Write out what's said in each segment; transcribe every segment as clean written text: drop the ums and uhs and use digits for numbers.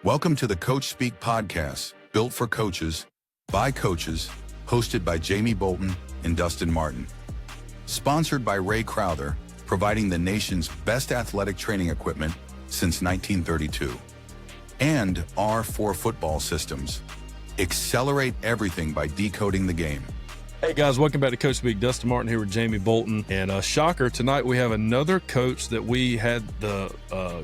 Welcome to the Coach Speak podcast, built for coaches, by coaches, hosted by Jamie Bolton and Dustin Martin. Sponsored by Ray Crowther, providing the nation's best athletic training equipment since 1932. And R4 Football Systems. Accelerate everything by decoding the game. Hey guys, welcome back to Coach Speak. Dustin Martin here with Jamie Bolton. And shocker, tonight we have another coach that we had the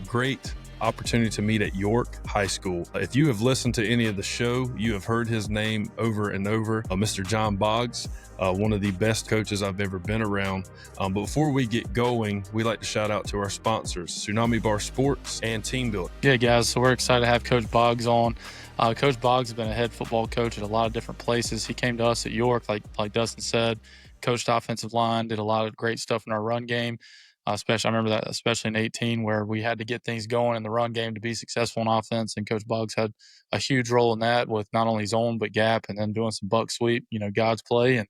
great opportunity to meet at York High School. If you have listened to any of the show, you have heard his name over and over, Mr. John Boggs, one of the best coaches I've ever been around. But before we get going, we like to shout out to our sponsors, Tsunami Bar Sports and Team Building. Yeah, guys, so we're excited to have Coach Boggs on. Coach Boggs has been a head football coach at a lot of different places. He came to us at York, like Dustin said, coached offensive line, did a lot of great stuff in our run game. I remember that, especially in 18, where we had to get things going in the run game to be successful in offense. And Coach Boggs had a huge role in that with not only zone, but gap, and then doing some buck sweep, God's play.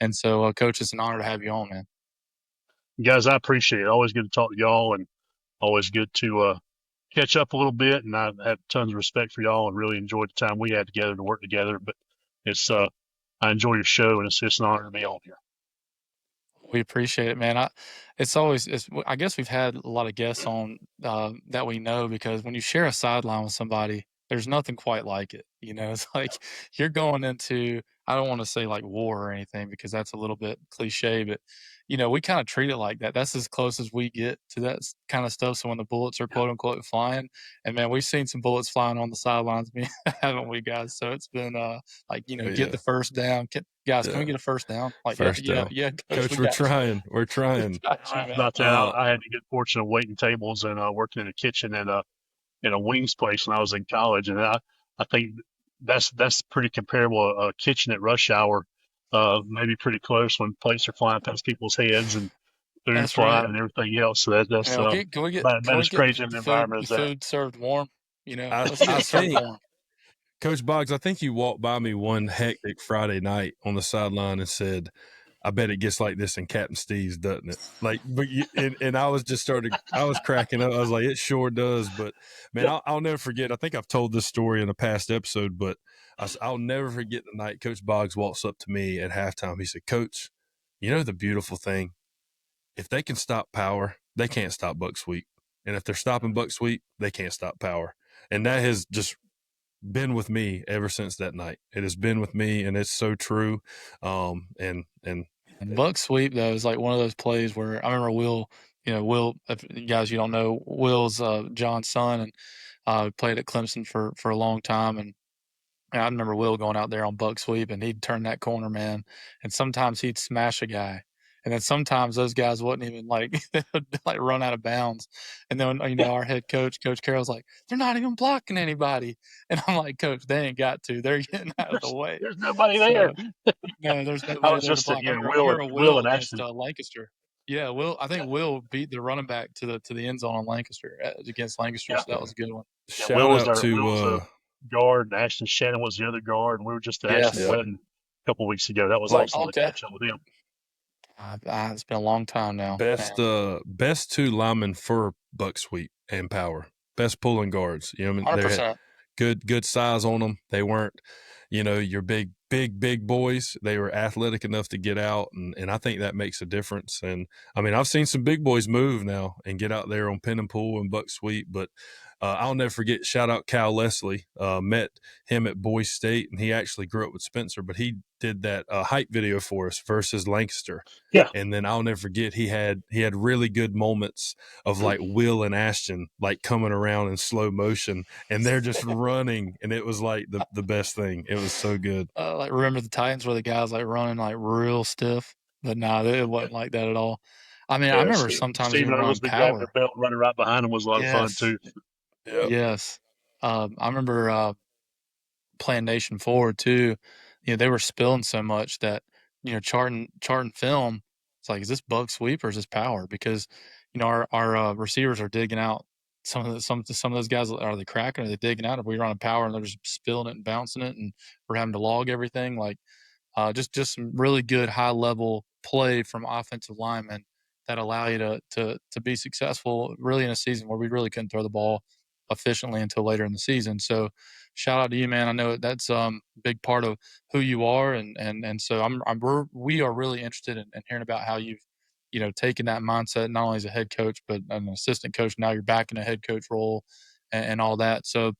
And so, Coach, it's an honor to have you on, man. Guys, I appreciate it. Always good to talk to y'all, and always good to catch up a little bit. And I have tons of respect for y'all and really enjoyed the time we had together to work together. But it's I enjoy your show, and it's just an honor to be on here. We appreciate it, man. I guess we've had a lot of guests on that we know, because when you share a sideline with somebody, there's nothing quite like it. It's like you're going into, I don't want to say like war or anything, because that's a little bit cliche, but we kind of treat it like that. That's as close as we get to that kind of stuff. So when the bullets are quote unquote flying, and man, we've seen some bullets flying on the sidelines, haven't we, guys? So it's been get the first down. Guys, can we get a first down? First down. Yeah, Coach, we're trying. We're trying. I had the good fortune of waiting tables and working in a kitchen in a wings place when I was in college, and I think that's pretty comparable. A kitchen at rush hour, maybe pretty close when plates are flying past people's heads and food flying and everything else. So that's can we get as crazy an environment as that. Food served warm. I think, Coach Boggs, I think you walked by me one hectic Friday night on the sideline and said, I bet it gets like this in Captain Steve's, doesn't it? And I was cracking up. I was like, it sure does. But man, I'll never forget. I think I've told this story in a past episode, but I'll never forget the night Coach Boggs walks up to me at halftime. He said, Coach, the beautiful thing, if they can stop power, they can't stop buck sweep. And if they're stopping buck sweep, they can't stop power. And that has just been with me ever since that night. It has been with me, and it's so true. And buck sweep, though, is like one of those plays where I remember Will, if you guys, you don't know, Will's John's son, and played at Clemson for a long time. And I remember Will going out there on buck sweep, and he'd turn that corner, man. And sometimes he'd smash a guy. And then sometimes those guys wouldn't even they would run out of bounds. And then, our head coach, Coach Carroll's like, they're not even blocking anybody. And I'm like, Coach, they ain't got to. They're getting out of the way. There's nobody there. No, there's nobody I was there just to block. thinking Will and Ashton. Lancaster. Yeah, I think Will beat the running back to the end zone on Lancaster against Lancaster. Yeah. So that was a good one. Shout out to Will was guard, and Ashton Shannon was the other guard, and we were just at Ashton's wedding a couple of weeks ago. That was awesome to catch up with him. It's been a long time now. Best two linemen for buck sweep and power. Best pulling guards. They had good size on them. They weren't, your big boys. They were athletic enough to get out, and I think that makes a difference. And I mean, I've seen some big boys move now and get out there on pin and pull and buck sweep, but I'll never forget, shout out Cal Leslie, met him at Boise State, and he actually grew up with Spencer, but he did that hype video for us versus Lancaster. Yeah. And then I'll never forget, he had really good moments of Will and Ashton coming around in slow motion, and they're just running, and it was the best thing. It was so good. Remember the Titans where the guys running real stiff, but it wasn't like that at all. I mean, I remember sometimes Stephen Oglesby grabbing the belt, running right behind him was a lot of fun too. Yep. Yes. I remember playing Nation Forward too. They were spilling so much that, charting film, it's like, is this buck sweep or is this power? Because, our receivers are digging out some of those guys. Are they cracking? Are they digging out? If we run a power and they're just spilling it and bouncing it, and we're having to log everything, just some really good high level play from offensive linemen that allow you to be successful really in a season where we really couldn't throw the ball efficiently until later in the season. So shout out to you, man. I know that's big part of who you are, and so we are really interested in hearing about how you've taken that mindset not only as a head coach but an assistant coach. Now you're back in a head coach role and all that. So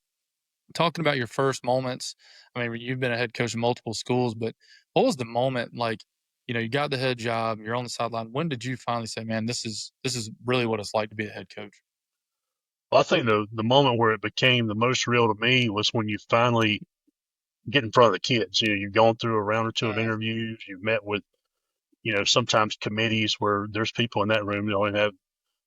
talking about your first moments, I mean, you've been a head coach in multiple schools, but what was the moment like? You got the head job, you're on the sideline. When did you finally say, "Man, this is really what it's like to be a head coach"? Well, I think the moment where it became the most real to me was when you finally get in front of the kids. You've gone through a round or two of interviews. You've met with, sometimes committees where there's people in that room that only have,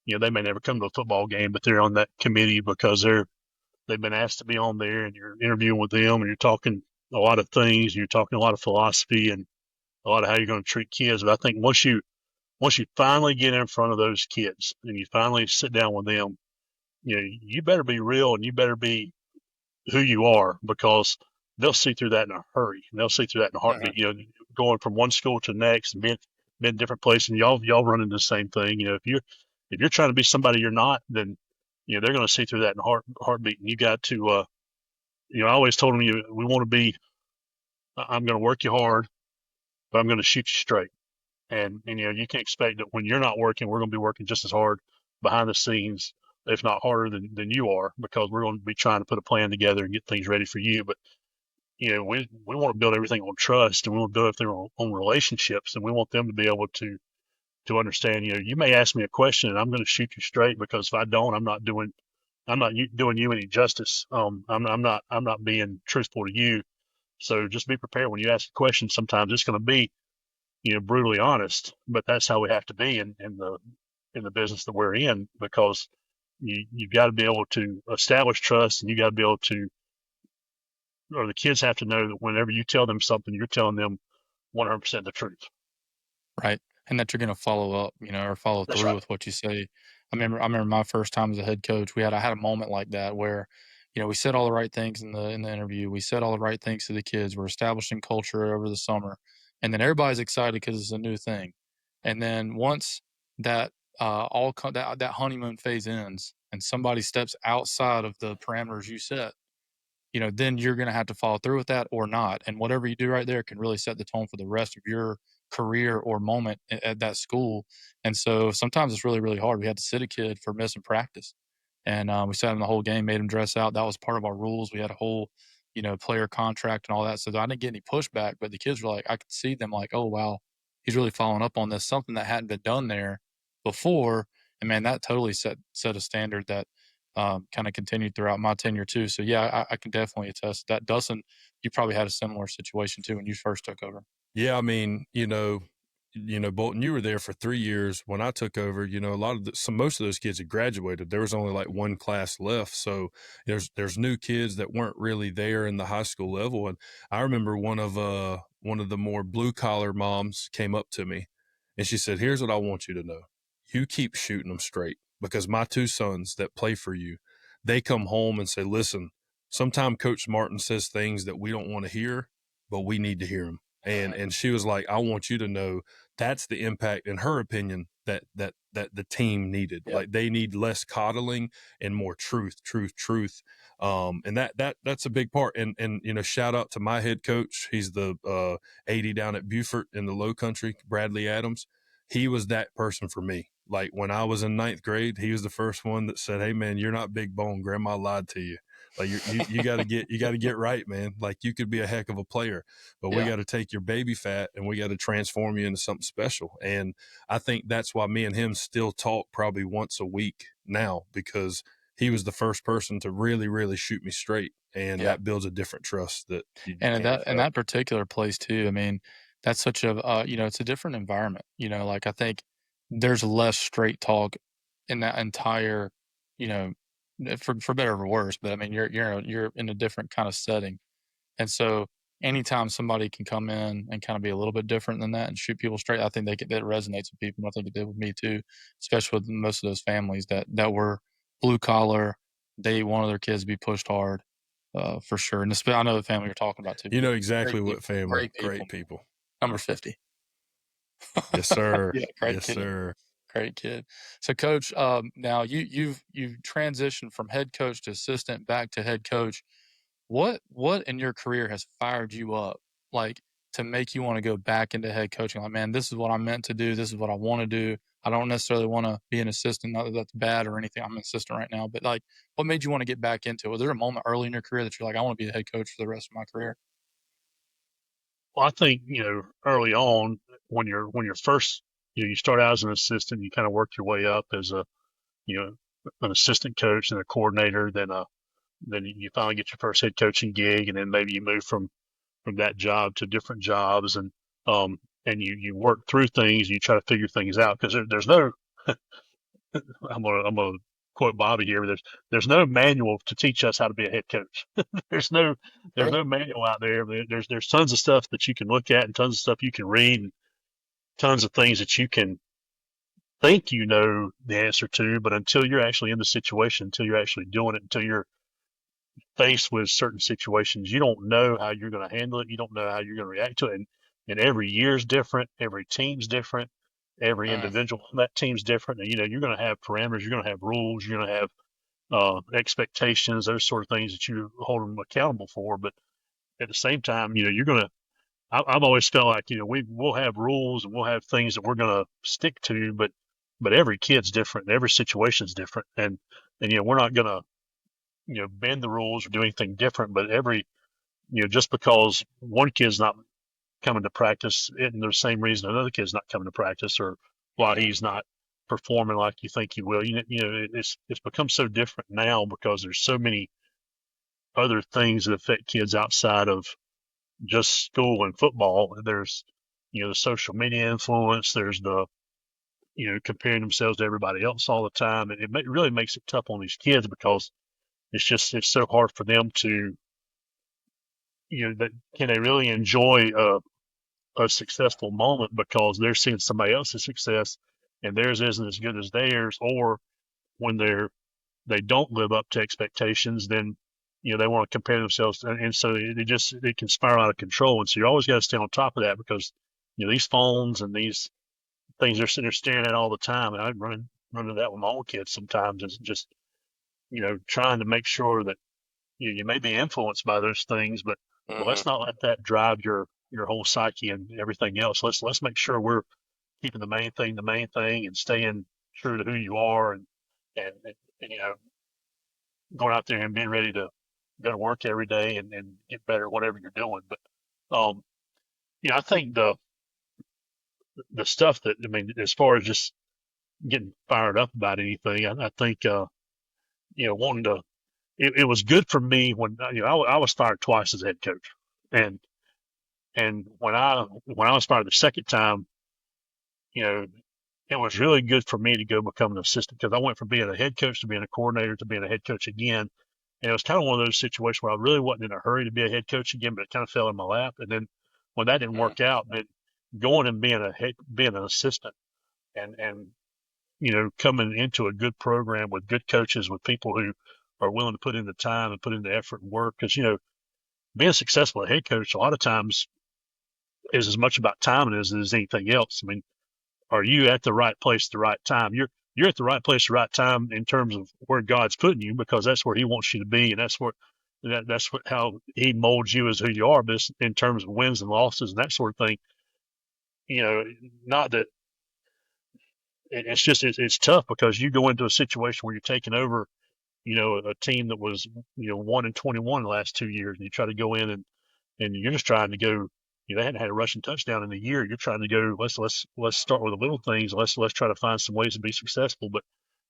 they may never come to a football game, but they're on that committee because they've been asked to be on there, and you're interviewing with them, and you're talking a lot of things. You're talking a lot of philosophy and a lot of how you're going to treat kids. But I think once you finally get in front of those kids and you finally sit down with them, you better be real and you better be who you are, because they'll see through that in a hurry. And they'll see through that in a heartbeat. Going from one school to the next and being different places, and y'all run into the same thing. If you're trying to be somebody you're not, then they're going to see through that in a heartbeat. And you got to I always told them, we want to be. I'm going to work you hard, but I'm going to shoot you straight. And you can expect that when you're not working, we're going to be working just as hard behind the scenes, if not harder than you are, because we're going to be trying to put a plan together and get things ready for you. But we want to build everything on trust, and we want to build everything on relationships, and we want them to be able to understand. You may ask me a question, and I'm going to shoot you straight, because if I don't, I'm not doing you any justice. I'm not being truthful to you. So just be prepared when you ask a question. Sometimes it's going to be brutally honest, but that's how we have to be in the business that we're in, because you've got to be able to establish trust, and you got to be able to, or the kids have to know that whenever you tell them something, you're telling them 100% the truth. Right. And that you're going to follow up, or follow That's through right. with what you say. I remember my first time as a head coach, I had a moment like that where, we said all the right things in the interview. We said all the right things to the kids. We're establishing culture over the summer. And then everybody's excited because it's a new thing. And then once that that honeymoon phase ends and somebody steps outside of the parameters you set, then you're going to have to follow through with that or not. And whatever you do right there can really set the tone for the rest of your career or moment at that school. And so sometimes it's really, really hard. We had to sit a kid for missing practice, and we sat him the whole game, made him dress out. That was part of our rules. We had a whole, player contract and all that. So I didn't get any pushback, but the kids were like, I could see them like, oh, wow, he's really following up on this, something that hadn't been done there before. And man, that totally set a standard that kind of continued throughout my tenure too. So yeah, I can definitely attest to that. Dustin, you probably had a similar situation too when you first took over. Yeah, I mean, Bolton, you were there for 3 years. When I took over, a lot of most of those kids had graduated. There was only like one class left, so there's new kids that weren't really there in the high school level. And I remember one of the more blue collar moms came up to me, and she said, "Here's what I want you to know: you keep shooting them straight, because my two sons that play for you, they come home and say, listen, sometimes Coach Martin says things that we don't want to hear, but we need to hear them." And she was like, I want you to know that's the impact, in her opinion, that the team needed. Yep. Like, they need less coddling and more truth. And that's a big part. And shout out to my head coach. He's the AD down at Beaufort in the Low Country, Bradley Adams. He was that person for me. Like, when I was in 9th grade, he was the first one that said, "Hey man, you're not big bone. Grandma lied to you. Like, you got to get right, man. Like, you could be a heck of a player, but we got to take your baby fat and we got to transform you into something special." And I think that's why me and him still talk probably once a week now, because he was the first person to really, really shoot me straight. And that builds a different trust that you And can't in fake. that particular place too, I mean, that's such a it's a different environment. Like I think there's less straight talk in that entire, you know, for better or for worse. But I mean, you're in a different kind of setting, and so anytime somebody can come in and kind of be a little bit different than that and shoot people straight, I think that resonates with people. And I think it did with me too, especially with most of those families that were blue collar. They wanted their kids to be pushed hard, for sure. And I know the family you're talking about too. You know exactly Great what people, family. great Great people. Number 50. Yes, sir. Yeah, great Yes, kid. sir. Great kid. So, Coach, now you've transitioned from head coach to assistant back to head coach. What in your career has fired you up, like, to make you want to go back into head coaching? Like, man, this is what I'm meant to do. This is what I want to do. I don't necessarily want to be an assistant. Not that that's bad or anything. I'm an assistant right now, but like, what made you want to get back into it? Was there a moment early in your career that you're like, I want to be the head coach for the rest of my career? Well, I think, early on when you're first, you start out as an assistant, you kind of work your way up as you know, an assistant coach and a coordinator, then you finally get your first head coaching gig, and then maybe you move from that job to different jobs, um, and you work through things, and you try to figure things out because there's no, I'm gonna quote Bobby here. There's no manual to teach us how to be a head coach. there's no there's Sure. no manual out there. There's tons of stuff that you can look at and tons of stuff you can read and tons of things that you can think you know the answer to, but until you're actually in the situation, until you're actually doing it, until you're faced with certain situations, you don't know how you're going to handle it. You don't know how you're going to react to it. And every year's different. Every team's different. Every Mm, individual on that team's different. And, you're going to have parameters. You're going to have rules. You're going to have expectations, those sort of things that you hold them accountable for. But at the same time, you're going to, I've always felt like, we'll have rules and we'll have things that we're going to stick to, but every kid's different. And every situation's different. And we're not going to, bend the rules or do anything different, but just because one kid's not coming to practice isn't the same reason another kid's not coming to practice, or why mm, he's not performing like you think he will. It's become so different now because there's so many other things that affect kids outside of just school and football. There's, the social media influence. There's the, comparing themselves to everybody else all the time. And it really makes it tough on these kids because it's so hard for them to, that can they really enjoy a successful moment because they're seeing somebody else's success and theirs isn't as good as theirs, or when they don't live up to expectations, then they want to compare themselves, and so it can spiral out of control. And so you always got to stay on top of that because these phones and these things they're sitting there staring at all the time. And I run into that with my own kids sometimes. It's just trying to make sure that you may be influenced by those things, but mhm. let's not let that drive your whole psyche and everything else. Let's make sure we're keeping the main thing, and staying true to who you are, and going out there and being ready to go to work every day and get better at whatever you're doing. But I think the stuff that, I mean, as far as just getting fired up about anything, I think wanting to. It was good for me when I was fired twice as head coach, and when I was fired the second time, you know, it was really good for me to go become an assistant because I went from being a head coach to being a coordinator to being a head coach again. And it was kind of one of those situations where I really wasn't in a hurry to be a head coach again, but it kind of fell in my lap. And then when that didn't Mm, work out, then going and being an assistant, and coming into a good program with good coaches, with people who are willing to put in the time and put in the effort and work. Because being successful as a head coach a lot of times is as much about timing as it is anything else. I mean, are you at the right place at the right time? You're at the right place at the right time in terms of where God's putting you, because that's where He wants you to be, and that's what how He molds you as who you are. But in terms of wins and losses and that sort of thing, not that it's just it's tough because you go into a situation where you're taking over, a team that was 1-21 the last 2 years, and you try to go in and you're just trying to go. They hadn't had a rushing touchdown in a year. You're trying to go. Let's start with the little things. Let's try to find some ways to be successful. But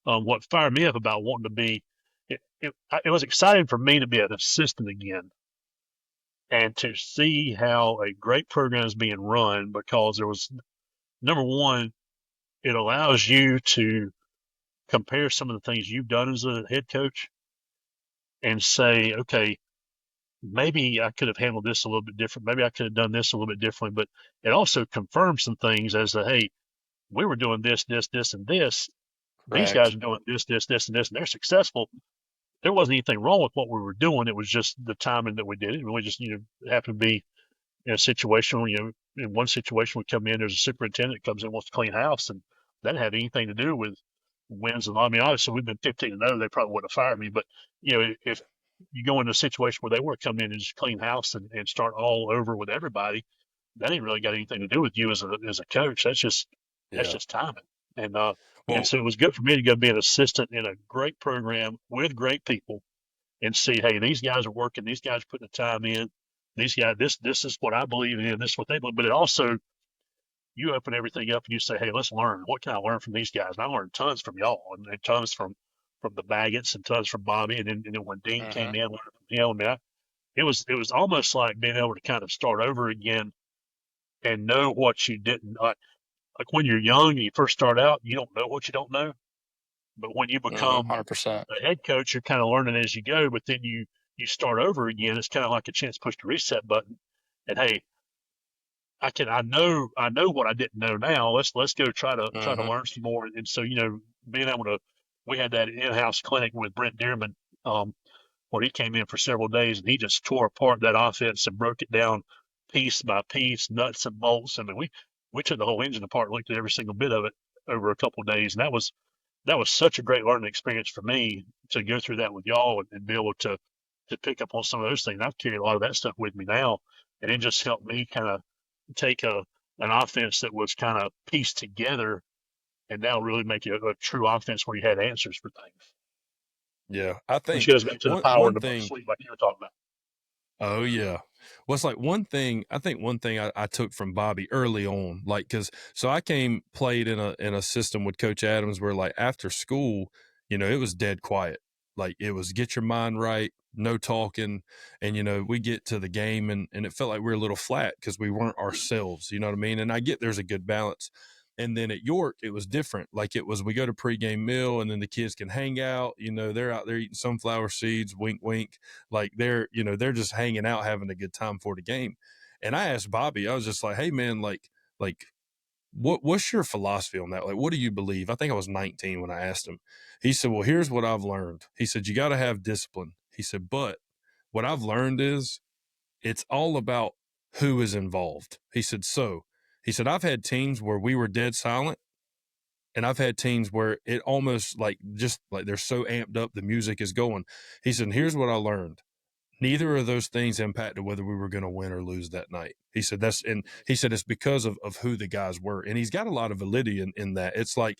what fired me up about wanting to be, it was exciting for me to be an assistant again, and to see how a great program is being run, because there was, number one, it allows you to compare some of the things you've done as a head coach and say, okay, maybe I could have handled this a little bit different. Maybe I could have done this a little bit differently. But it also confirms some things as to, hey, we were doing this, this, this, and this. These guys correct. are doing this, this, this, and this, and they're successful. There wasn't anything wrong with what we were doing. It was just the timing that we did it. And we just, happened to be in a situation where, in one situation we come in, there's a superintendent that comes in, wants to clean house, and that didn't have anything to do with wins and all. I mean, obviously we've been 15-0. They probably would have fired me, but if you go into a situation where they were coming in and just clean house and start all over with everybody, that ain't really got anything to do with you as a coach. That's just timing. And Well, so it was good for me to go be an assistant in a great program with great people and see, hey, these guys are working, these guys are putting the time in, these guys, this is what I believe in, this is what they believe. But it also, you open everything up and you say, hey, let's learn. What can I learn from these guys? And I learned tons from y'all and tons from the Baggots and tons from Bobby. And then when Dean came in, learned from him. I mean, it was almost like being able to kind of start over again and know what you didn't. Like when you're young and you first start out, you don't know what you don't know. But when you become 100%. a head coach, you're kind of learning as you go. But then you start over again. It's kind of like a chance to push the reset button. And hey, I know what I didn't know now. Let's go try to learn some more. And so being able to, we had that in-house clinic with Brent Dearman, where he came in for several days and he just tore apart that offense and broke it down piece by piece, nuts and bolts. I mean, we took the whole engine apart, and looked at every single bit of it over a couple of days, and that was such a great learning experience for me to go through that with y'all and be able to pick up on some of those things. I've carried a lot of that stuff with me now, and it just helped me kind of take an offense that was kind of pieced together and now really make it a true offense where you had answers for things. yeah, I Which think goes back to the power one and the thing. sleep, like you were talking about. Oh yeah. Well, it's like one thing I took from Bobby early on, like, so I played in a system with Coach Adams where, like, after school, it was dead quiet. Like, it was get your mind right, no talking. And, we get to the game and it felt like we were a little flat because we weren't ourselves, you know what I mean? And I get there's a good balance. And then at York, it was different. Like, it was, we go to pregame meal and then the kids can hang out, they're out there eating sunflower seeds, wink, wink. Like, they're just hanging out, having a good time for the game. And I asked Bobby, I was just like, hey man, like what's your philosophy on that? Like, what do you believe? I think I was 19 when I asked him. He said, well, here's what I've learned. He said, you got to have discipline. He said, but what I've learned is it's all about who is involved. He said, I've had teams where we were dead silent, and I've had teams where it almost like, just like they're so amped up, the music is going. He said, here's what I learned. Neither of those things impacted whether we were going to win or lose that night. He said it's because of who the guys were. And he's got a lot of validity in that. It's like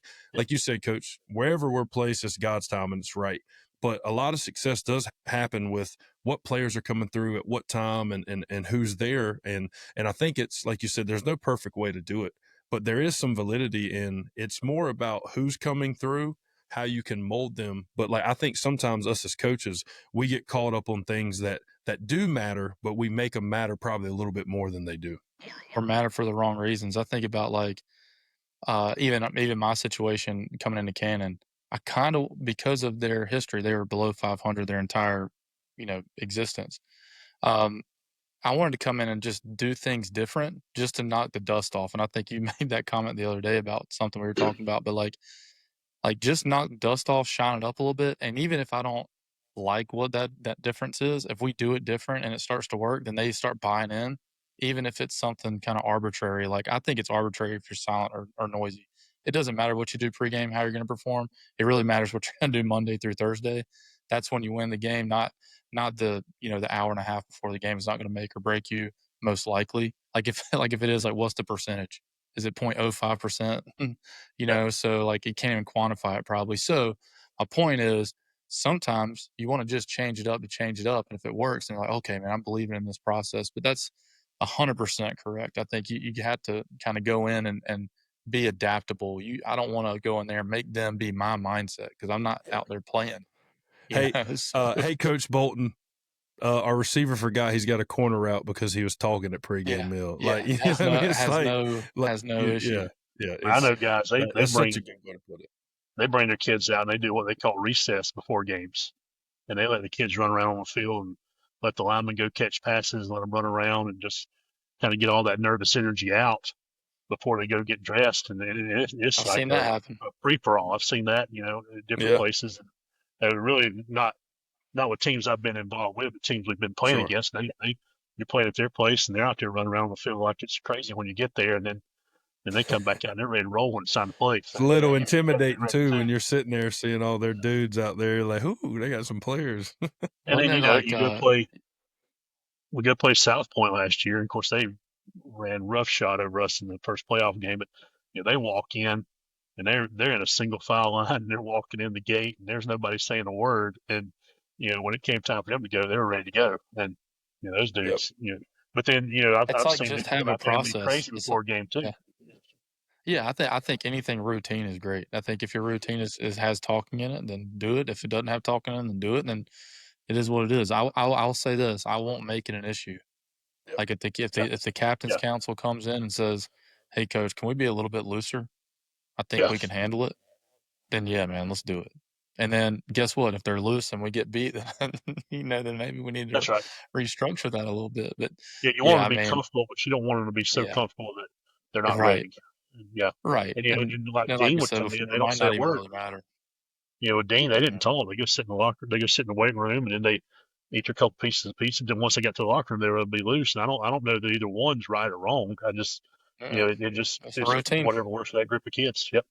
you said, Coach, wherever we're placed, it's God's time and it's right. But a lot of success does happen with what players are coming through at what time and who's there. And I think it's like you said, there's no perfect way to do it, but there is some validity in it's more about who's coming through, how you can mold them. But like, I think sometimes us as coaches, we get caught up on things that do matter, but we make them matter probably a little bit more than they do. Or matter for the wrong reasons. I think about, like, even my situation coming into Cannon, I kind of, because of their history, they were below 500 their entire, existence. I wanted to come in and just do things different, just to knock the dust off. And I think you made that comment the other day about something we were talking about, but like just knock dust off, shine it up a little bit. And even if I don't like what that difference is, if we do it different and it starts to work, then they start buying in, even if it's something kind of arbitrary. Like, I think it's arbitrary if you're silent or noisy. It doesn't matter what you do pregame, how you're going to perform. It really matters what you're going to do Monday through Thursday. That's when you win the game, not the, the hour and a half before the game is not going to make or break you, most likely. Like, if it is, like, what's the percentage? Is it 0.05%? So, like, you can't even quantify it probably. So my point is, sometimes you want to just change it up to change it up. And if it works, then you're like, okay, man, I'm believing in this process. But that's 100% correct. I think you have to kind of go in and be adaptable. I don't want to go in there and make them be my mindset, because I'm not out there playing. Hey, hey, Coach Bolton, our receiver forgot he's got a corner route because he was talking at pregame meal. Like, has no issue. Yeah. I know guys, they that's bring, such a good way to put it. they bring their kids out and they do what they call recess before games. And they let the kids run around on the field and let the linemen go catch passes and let them run around and just kind of get all that nervous energy out before they go get dressed. And it's I've like seen that happen. a free for all. I've seen that, at different places. And they're really not with teams I've been involved with, but teams we've been playing against. You're playing at their place and they're out there running around on the field like it's crazy when you get there. And then and they come back out and they're ready to roll when it's time to play. It's a little intimidating too when you're sitting there seeing all their dudes out there. Like, ooh, they got some players. And then like, you we go play South Point last year, and of course they ran roughshod over us in the first playoff game. But they walk in and they're in a single file line, and they're walking in the gate, and there's nobody saying a word. And when it came time for them to go, they were ready to go. And those dudes, But then it's I've like seen just them come have a out there and be process. crazy before a game too. Yeah. Yeah, I think anything routine is great. I think if your routine has talking in it, then do it. If it doesn't have talking in it, then do it. And then it is what it is. I'll say this: I won't make it an issue. Like if the captain's Yeah, council comes in and says, "Hey, coach, can we be a little bit looser? I think yeah, we can handle it." Then yeah, man, let's do it. And then guess what? If they're loose and we get beat, then then maybe we need to that's right. restructure that a little bit. But Yeah, you want yeah, them I to be mean, comfortable, but you don't want them to be so yeah, comfortable that they're not right, ready. Yeah, right. and And like then, like Dean you would said come in, before, they it don't might say a not even word. really matter. With Dean, they didn't Yeah. talk. They just sit in the locker. They just sit in the weight room, and then they eat a couple pieces of pizza. Then once they got to the locker room, they were to be loose. And I don't know that either one's right or wrong. I just, Yeah. it just It's a is routine. whatever works for that group of kids. Yep.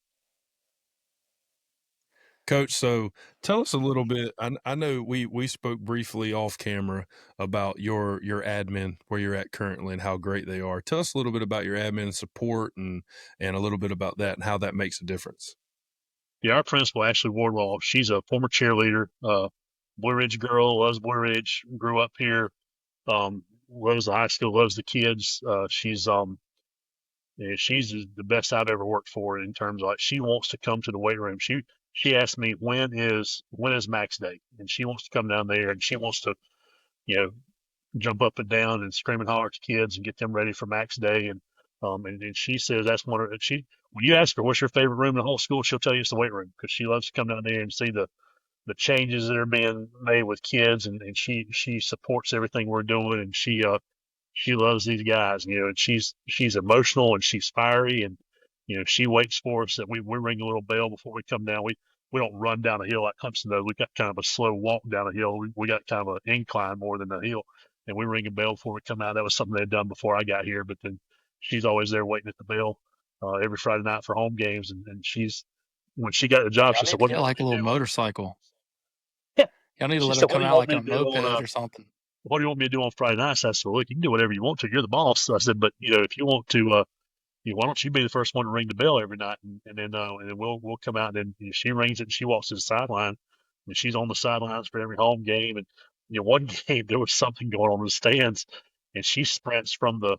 Coach, so tell us a little bit. I know we spoke briefly off camera about your admin, where you're at currently, and how great they are. Tell us a little bit about your admin support and a little bit about that and how that makes a difference. Yeah, our principal, Ashley Wardwell, she's a former cheerleader, Blue Ridge girl, loves Blue Ridge, grew up here, loves the high school, loves the kids. She's the best I've ever worked for in terms of like she wants to come to the weight room. She asked me when is max day, and she wants to come down there and she wants to you know jump up and down and scream and holler at the kids and get them ready for max day. And she says that's one of she when you ask her what's your favorite room in the whole school, she'll tell you it's the weight room because she loves to come down there and see the changes that are being made with kids, and she supports everything we're doing, and she loves these guys, and she's emotional and she's fiery, and she waits for us that we ring a little bell before we come down. We don't run down a hill like Clemson does. We got kind of a slow walk down a hill. We got kind of an incline more than a hill, and we ring a bell before we come out. That was something they'd done before I got here, but then she's always there waiting at the bell every Friday night for home games, and she's when she got the job, Y'all she said, need to "What do get you want like a me to little do?" motorcycle. Yeah, Y'all need to she let her said, "What come do you out want like me on to a do moped on or something. what do you want me to do on Friday nights?" I said, "Look, you can do whatever you want to. You're the boss." So I said, "But if you want to, why don't you be the first one to ring the bell every night, and then we'll come out, and then she rings it, and she walks to the sideline, and she's on the sidelines for every home game. And one game there was something going on in the stands, and she sprints from the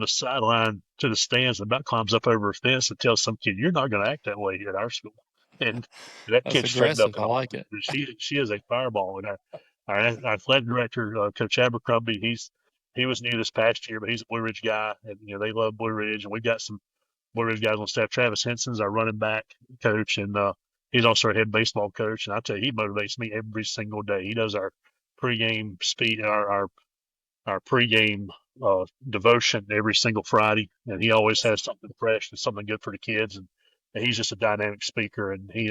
sideline to the stands and about climbs up over a fence and tells some kid, "You're not going to act that way here at our school." And that That's kid straightened up aggressive. in I a like heartbeat. it. She is a fireball. And our athletic director, Coach Abercrombie, he was new this past year, but he's a Blue Ridge guy, and they love Blue Ridge, and we've got some Blue Ridge guys on staff. Travis Henson's our running back coach, and he's also our head baseball coach. And I tell you, he motivates me every single day. He does our pregame speed, our pregame devotion every single Friday, and he always has something fresh and something good for the kids. And he's just a dynamic speaker, and he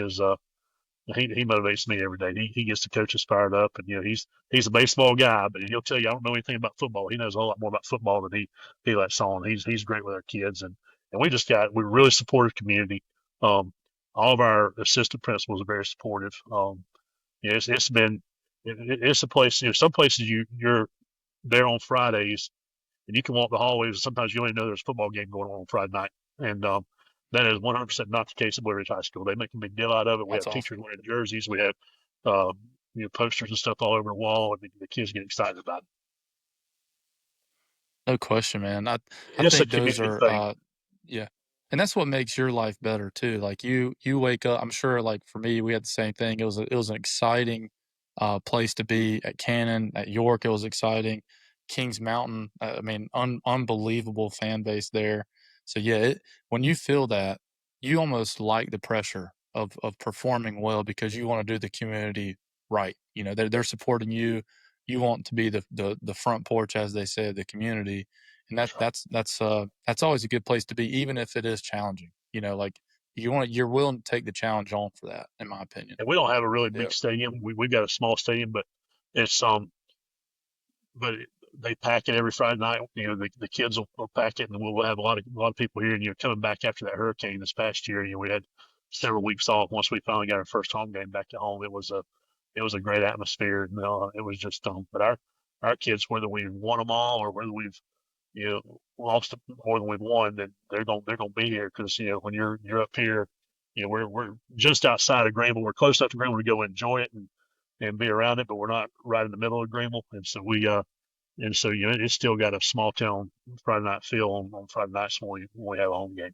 motivates me every day. He gets the coaches fired up, and he's a baseball guy, but he'll tell you I don't know anything about football. He knows a whole lot more about football than he lets on. He's great with our kids, and we're really supportive community. All of our assistant principals are very supportive. It's been it's a place. Some places you're there on Fridays and you can walk the hallways. And sometimes you don't even know there's a football game going on Friday night, and that is 100% not the case at Blue Ridge High School. They make a big deal out of it. We That's have awesome. teachers wearing jerseys. We have uh, posters and stuff all over the wall, and the kids get excited about it. No question, man. I It's a think those community are thing. yeah. And that's what makes your life better too. Like you wake up, I'm sure like for me, we had the same thing. It was an exciting place to be at Cannon, at York, it was exciting. Kings Mountain, I mean, unbelievable fan base there. So yeah, when you feel that, you almost like the pressure of performing well because you want to do the community right. They're supporting you. You want to be the front porch, as they say, of the community, and that's always a good place to be, even if it is challenging. Like you're willing to take the challenge on for that, in my opinion. And we don't have a really big Yep. stadium. We've got a small stadium, but it's but they pack it every Friday night. The kids will pack it, and we'll have a lot of people here. And coming back after that hurricane this past year, we had several weeks off. Once we finally got our first home game back at home, it was a great atmosphere. And it was just but our kids, whether we've won them all or whether we've lost more than we've won, then they're gonna be here because when you're up here, we're just outside of Greenville. We're close enough to Greenville to go enjoy it and be around it, but we're not right in the middle of Greenville, and so it's still got a small town Friday night feel on Friday nights when we have a home game,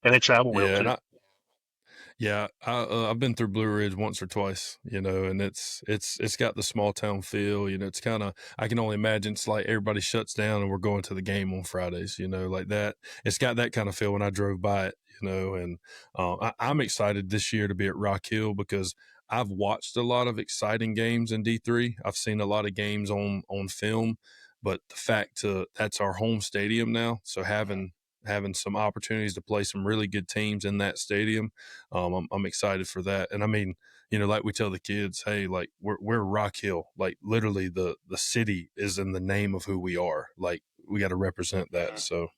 and they travel well Yeah, too. I've been through Blue Ridge once or twice, and it's got the small town feel. It's kind of, I can only imagine it's like everybody shuts down and we're going to the game on Fridays, like that. It's got that kind of feel when I drove by it, and I'm excited this year to be at Rock Hill because I've watched a lot of exciting games in D3. I've seen a lot of games on film, but the fact that's our home stadium now, so having some opportunities to play some really good teams in that stadium. I'm excited for that. And I mean, like we tell the kids, hey, like we're Rock Hill, like literally the city is in the name of who we are. Like we got to represent that. So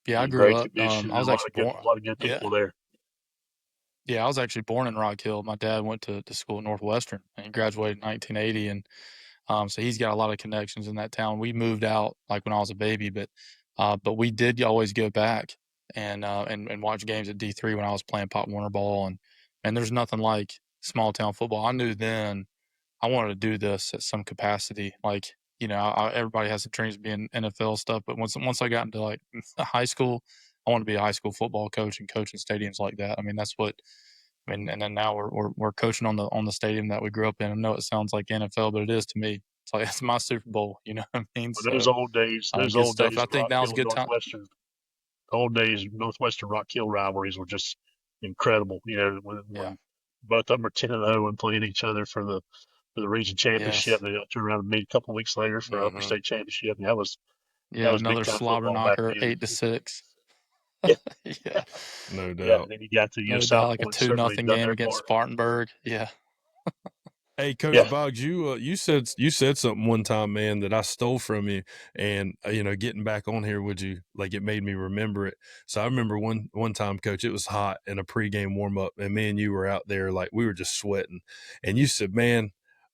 Yeah, I And grew great up. condition I and was actually born. a lot of good Yeah, people there. yeah, I was actually born in Rock Hill. My dad went to school at Northwestern and he graduated in 1980, and so he's got a lot of connections in that town. We moved out like when I was a baby, but we did always go back and watch games at D3 when I was playing Pop Warner ball, and there's nothing like small town football. I knew then I wanted to do this at some capacity. Like, everybody has the dreams of being NFL stuff, but once I got into like high school, I want to be a high school football coach and coach in stadiums like that. I mean, that's what. I mean, and then now we're coaching on the stadium that we grew up in. I know it sounds like NFL, but it is to me. It's like it's my Super Bowl. You know what I mean? But So those good old stuff. days I of think Rock now's Hill a and good time. Northwestern, old days Northwestern Rock Hill rivalries were just incredible. When Yeah. both of them are 10-0 and playing each other for the region championship, Yes. they turn around and meet a couple of weeks later for upper Mm-hmm. state championship. And that Yeah. was big Another time slobber football back knocker, then. 8-6. Yeah, Yeah. no yeah. doubt. And then you got to No doubt, South like a Point certainly 2-0 done game their against part. Spartanburg. Yeah. Hey, Coach Yeah, Boggs, you said something one time, man, that I stole from you, and getting back on here with you, like it made me remember it. So I remember one time, Coach, it was hot in a pregame warm up, and me and you were out there, like we were just sweating, and you said, "Man,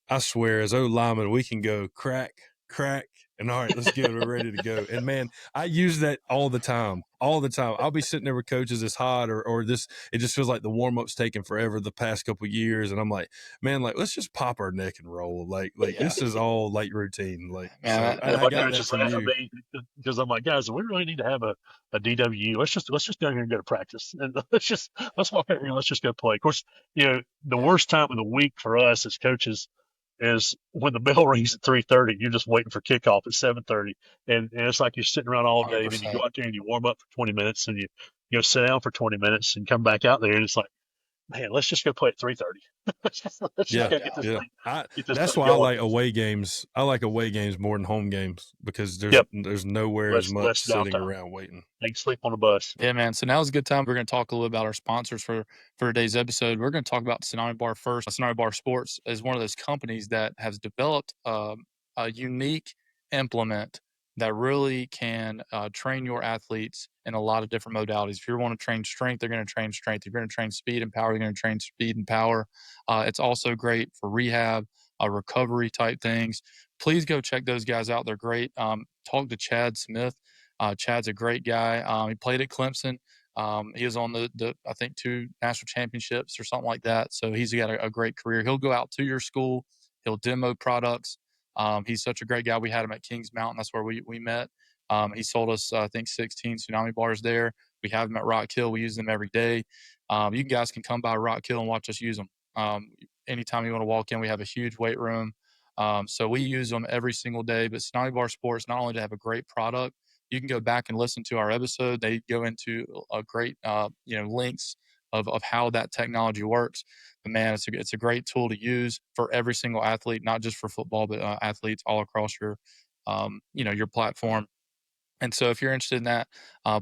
I swear, as lineman, we can go crack, crack, and all right, let's go, we're ready to go." And man, I use that all the time. All the time. I'll be sitting there with coaches, it's hot, or this, it just feels like the warm up's taking forever the past couple of years, and I'm like, man, like let's just pop our neck and roll. Like Yeah. this is all like routine. Like Man, so, yeah. I My got guys that just from laugh at you. me because I'm like, guys, we really need to have a DWU. Let's just go here and go to practice, and let's walk out here and let's just go play. Of course, the yeah, worst time of the week for us as coaches is when the bell rings at 3:30. You're just waiting for kickoff at 7:30, and it's like you're sitting around all day. Then you go 100%. out there and you warm up for 20 minutes, and you go sit down for 20 minutes, and come back out there, and it's like, man, let's just go play at 3:30. Let's just Yeah, go Yeah. yeah. get this That's thing why I going. like away games. I like away games more than home games because Yep, there's nowhere as less much sitting downtime. around waiting. They can sleep on the bus. Yeah, man. So now's a good time. We're going to talk a little about our sponsors for today's episode. We're going to talk about Tsunami Bar first. Tsunami Bar Sports is one of those companies that has developed a unique implement that really can train your athletes in a lot of different modalities. If you want to train strength, they're going to train strength. If you're going to train speed and power, they're going to train speed and power. It's also great for rehab, recovery type things. Please go check those guys out. They're great. Talk to Chad Smith. Chad's a great guy. He played at Clemson. He was on the I think 2 national championships or something like that. So he's got a great career. He'll go out to your school. He'll demo products. He's such a great guy. We had him at Kings Mountain. That's where we met. He sold us, I think, 16 Tsunami bars there. We have them at Rock Hill. We use them every day. You guys can come by Rock Hill and watch us use them. Anytime you want to walk in, we have a huge weight room. So we use them every single day. But Tsunami Bar Sports, not only to have a great product, you can go back and listen to our episode. They go into a great, links of how that technology works. But man, it's a great tool to use for every single athlete, not just for football, but athletes all across your platform. And so if you're interested in that,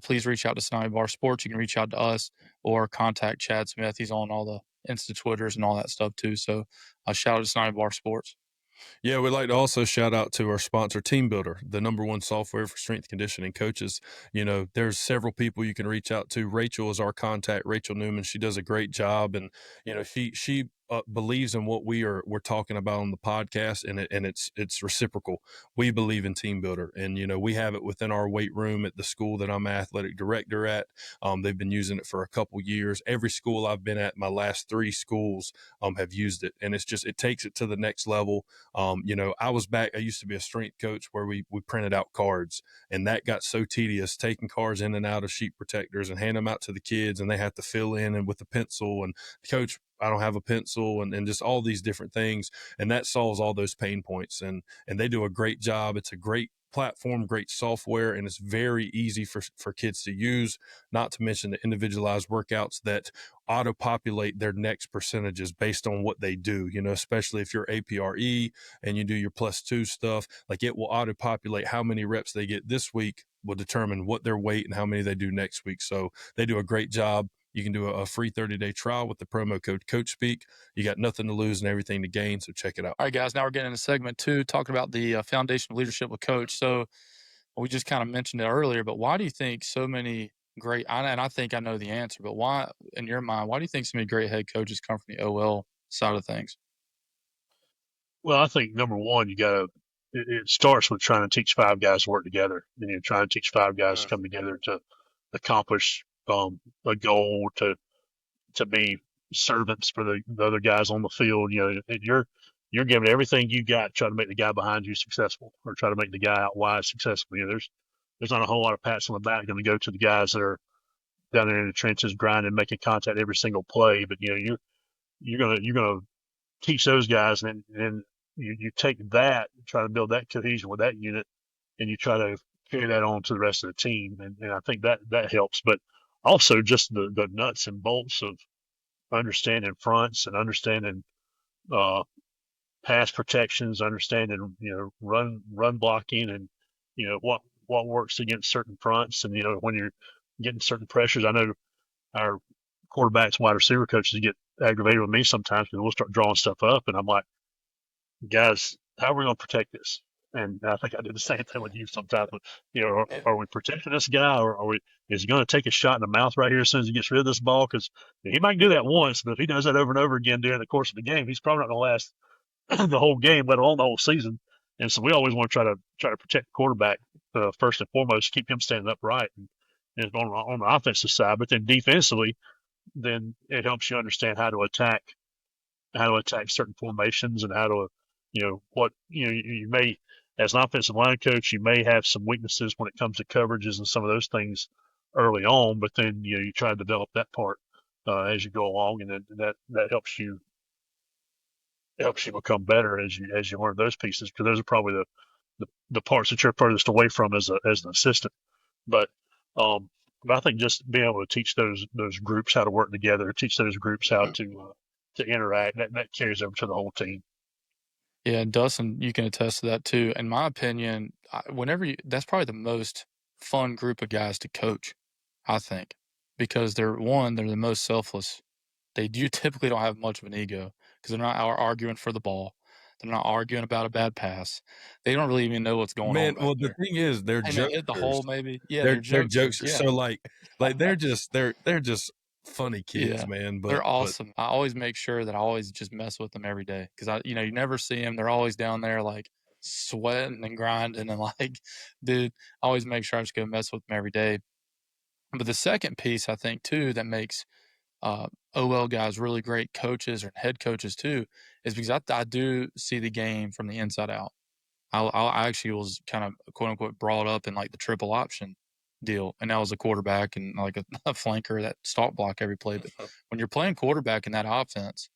please reach out to Tsunami Bar Sports. You can reach out to us or contact Chad Smith. He's on all the Insta Twitters and all that stuff too. So shout out to Tsunami Bar Sports. Yeah, we'd like to also shout out to our sponsor, Team Builder, the #1 software for strength conditioning coaches. You know, there's several people you can reach out to. Rachel is our contact, Rachel Newman. She does a great job, and you know, she believes in what we're talking about on the podcast, and it's reciprocal. We believe in Team Builder, and you know, we have it within our weight room at the school that I'm athletic director at. They've been using it for a couple years. Every school I've been at, my last 3 schools, have used it, and it takes it to the next level. You know, I used to be a strength coach where we printed out cards, and that got so tedious, taking cards in and out of sheet protectors and hand them out to the kids, and they have to fill in and with a pencil, and coach, I don't have a pencil, and just all these different things. And that solves all those pain points. And they do a great job. It's a great platform, great software, and it's very easy for kids to use, not to mention the individualized workouts that auto-populate their next percentages based on what they do, you know, especially if you're APRE and you do your +2 stuff, like it will auto-populate how many reps they get this week will determine what their weight and how many they do next week. So they do a great job. You can do a free 30-day trial with the promo code CoachSpeak. You got nothing to lose and everything to gain, so check it out. All right, guys, now we're getting into segment 2, talking about the foundation of leadership with coach. So we just kind of mentioned it earlier, but why do you think so many great, and I think I know the answer, but why, in your mind, why do you think so many great head coaches come from the OL side of things? Well, I think number one, it starts with trying to teach 5 guys to work together, and you're trying to teach 5 guys to come together to accomplish a goal, to be servants for the other guys on the field. You know, you're giving everything you got, trying to make the guy behind you successful, or try to make the guy out wide successful. You know, there's not a whole lot of pats on the back going to go to the guys that are down there in the trenches grinding, making contact every single play. But you know, you're gonna teach those guys, and you take that, try to build that cohesion with that unit, and you try to carry that on to the rest of the team. And I think that helps. But also just the nuts and bolts of understanding fronts and understanding pass protections, understanding, you know, run blocking, and you know what works against certain fronts, and you know when you're getting certain pressures. I know our quarterbacks, wide receiver coaches get aggravated with me sometimes because we'll start drawing stuff up, and I'm like, guys, how are we going to protect this? And I think I did the same thing with you sometimes. But, you know, are we protecting this guy, or is he going to take a shot in the mouth right here as soon as he gets rid of this ball? Because he might do that once, but if he does that over and over again during the course of the game, he's probably not going to last the whole game, let alone the whole season. And so we always want to try to protect the quarterback first and foremost, keep him standing upright, and on the offensive side. But then defensively, then it helps you understand how to attack certain formations, and how to, you know, what, you know, you may, as an offensive line coach, you may have some weaknesses when it comes to coverages and some of those things early on, but then, you know, you try to develop that part as you go along, and then that helps you become better as you learn those pieces, because those are probably the parts that you're furthest away from as an assistant. But I think just being able to teach those groups how to work together, teach those groups how to interact, that carries over to the whole team. Yeah, and Dustin, you can attest to that too. In my opinion, that's probably the most fun group of guys to coach, I think, because they're the most selfless. You typically don't have much of an ego because they're not arguing for the ball. They're not arguing about a bad pass. They don't really even know what's going Man, on. well, the thing is, they're Hey, man, hit the hole, jokesters. maybe. Yeah, They're they're jokes. Yeah. So like they're just funny kids, Yeah, man. But they're awesome. I always make sure that I always just mess with them every day because you never see them. They're always down there like sweating and grinding and like, dude, I always make sure I just go mess with them every day. But the second piece I think too that makes OL guys really great coaches or head coaches too is because I do see the game from the inside out. I actually was kind of quote unquote brought up in like the triple option deal, and that was a quarterback and like a flanker that stalk block every play. But when you're playing quarterback in that offense,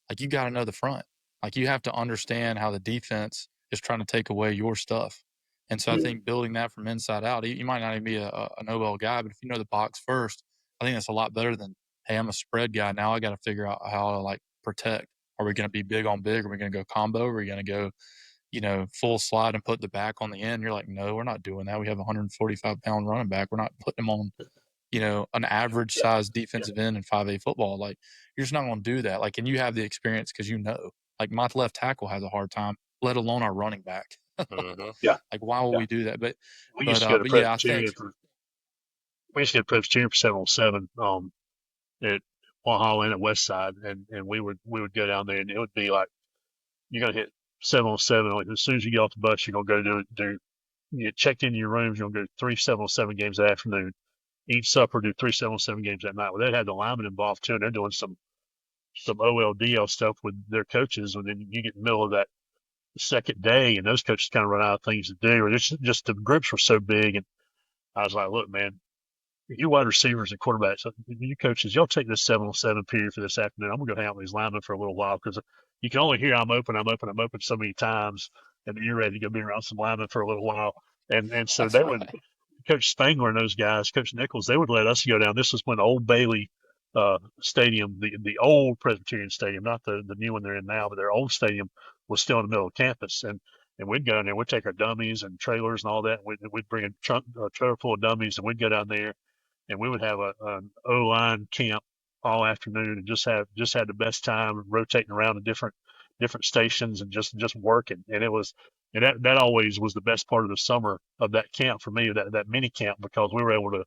like you got to know the front. Like you have to understand how the defense is trying to take away your stuff. And so I think building that from inside out, you might not even be an OL guy, but if you know the box first, I think that's a lot better than, hey, I'm a spread guy. Now I got to figure out how to like protect. Are we going to be big on big? Are we going to go combo? Are we going to go, full slide and put the back on the end? You're like, no, we're not doing that. We have a 145-pound running back. We're not putting him on, an average size defensive end in 5A football. Like, you're just not going to do that. Like, and you have the experience because like my left tackle has a hard time let alone our running back. Yeah. Like, why would Yeah. we do that? We used to go to But yeah, I think Presbyterian for 7-on-7 at Walhalla and at Westside, and we would go down there, and it would be like you're gonna hit 7-on-7. Like as soon as you get off the bus, you're gonna go do you get checked into your rooms. You're gonna go 3 7-on-7 games that afternoon. Eat supper, do 3 7-on-7 games that night. Well, they had the linemen involved too, and they're doing some OLDL stuff with their coaches, and then you get in the middle of that second day, and those coaches kind of run out of things to do, or just the groups were so big, and I was like, look, man, you wide receivers and quarterbacks, you coaches, y'all take this 7-on-7 period for this afternoon. I'm gonna go hang out with these linemen for a little while because you can only hear I'm open so many times, and then you're ready to go be around some linemen for a little while, and so that's they would. right. Coach Spangler and those guys, Coach Nichols, they would let us go down. This was when Old Bailey Stadium, the old Presbyterian Stadium, not the new one they're in now, but their old stadium was still in the middle of campus. And we'd go down there, we'd take our dummies and trailers and all that. And we'd bring a trailer full of dummies, and we'd go down there, and we would have an O-line camp all afternoon, and just had the best time rotating around the different stations and just working. And it was, and that always was the best part of the summer of that camp for me, that mini camp, because we were able to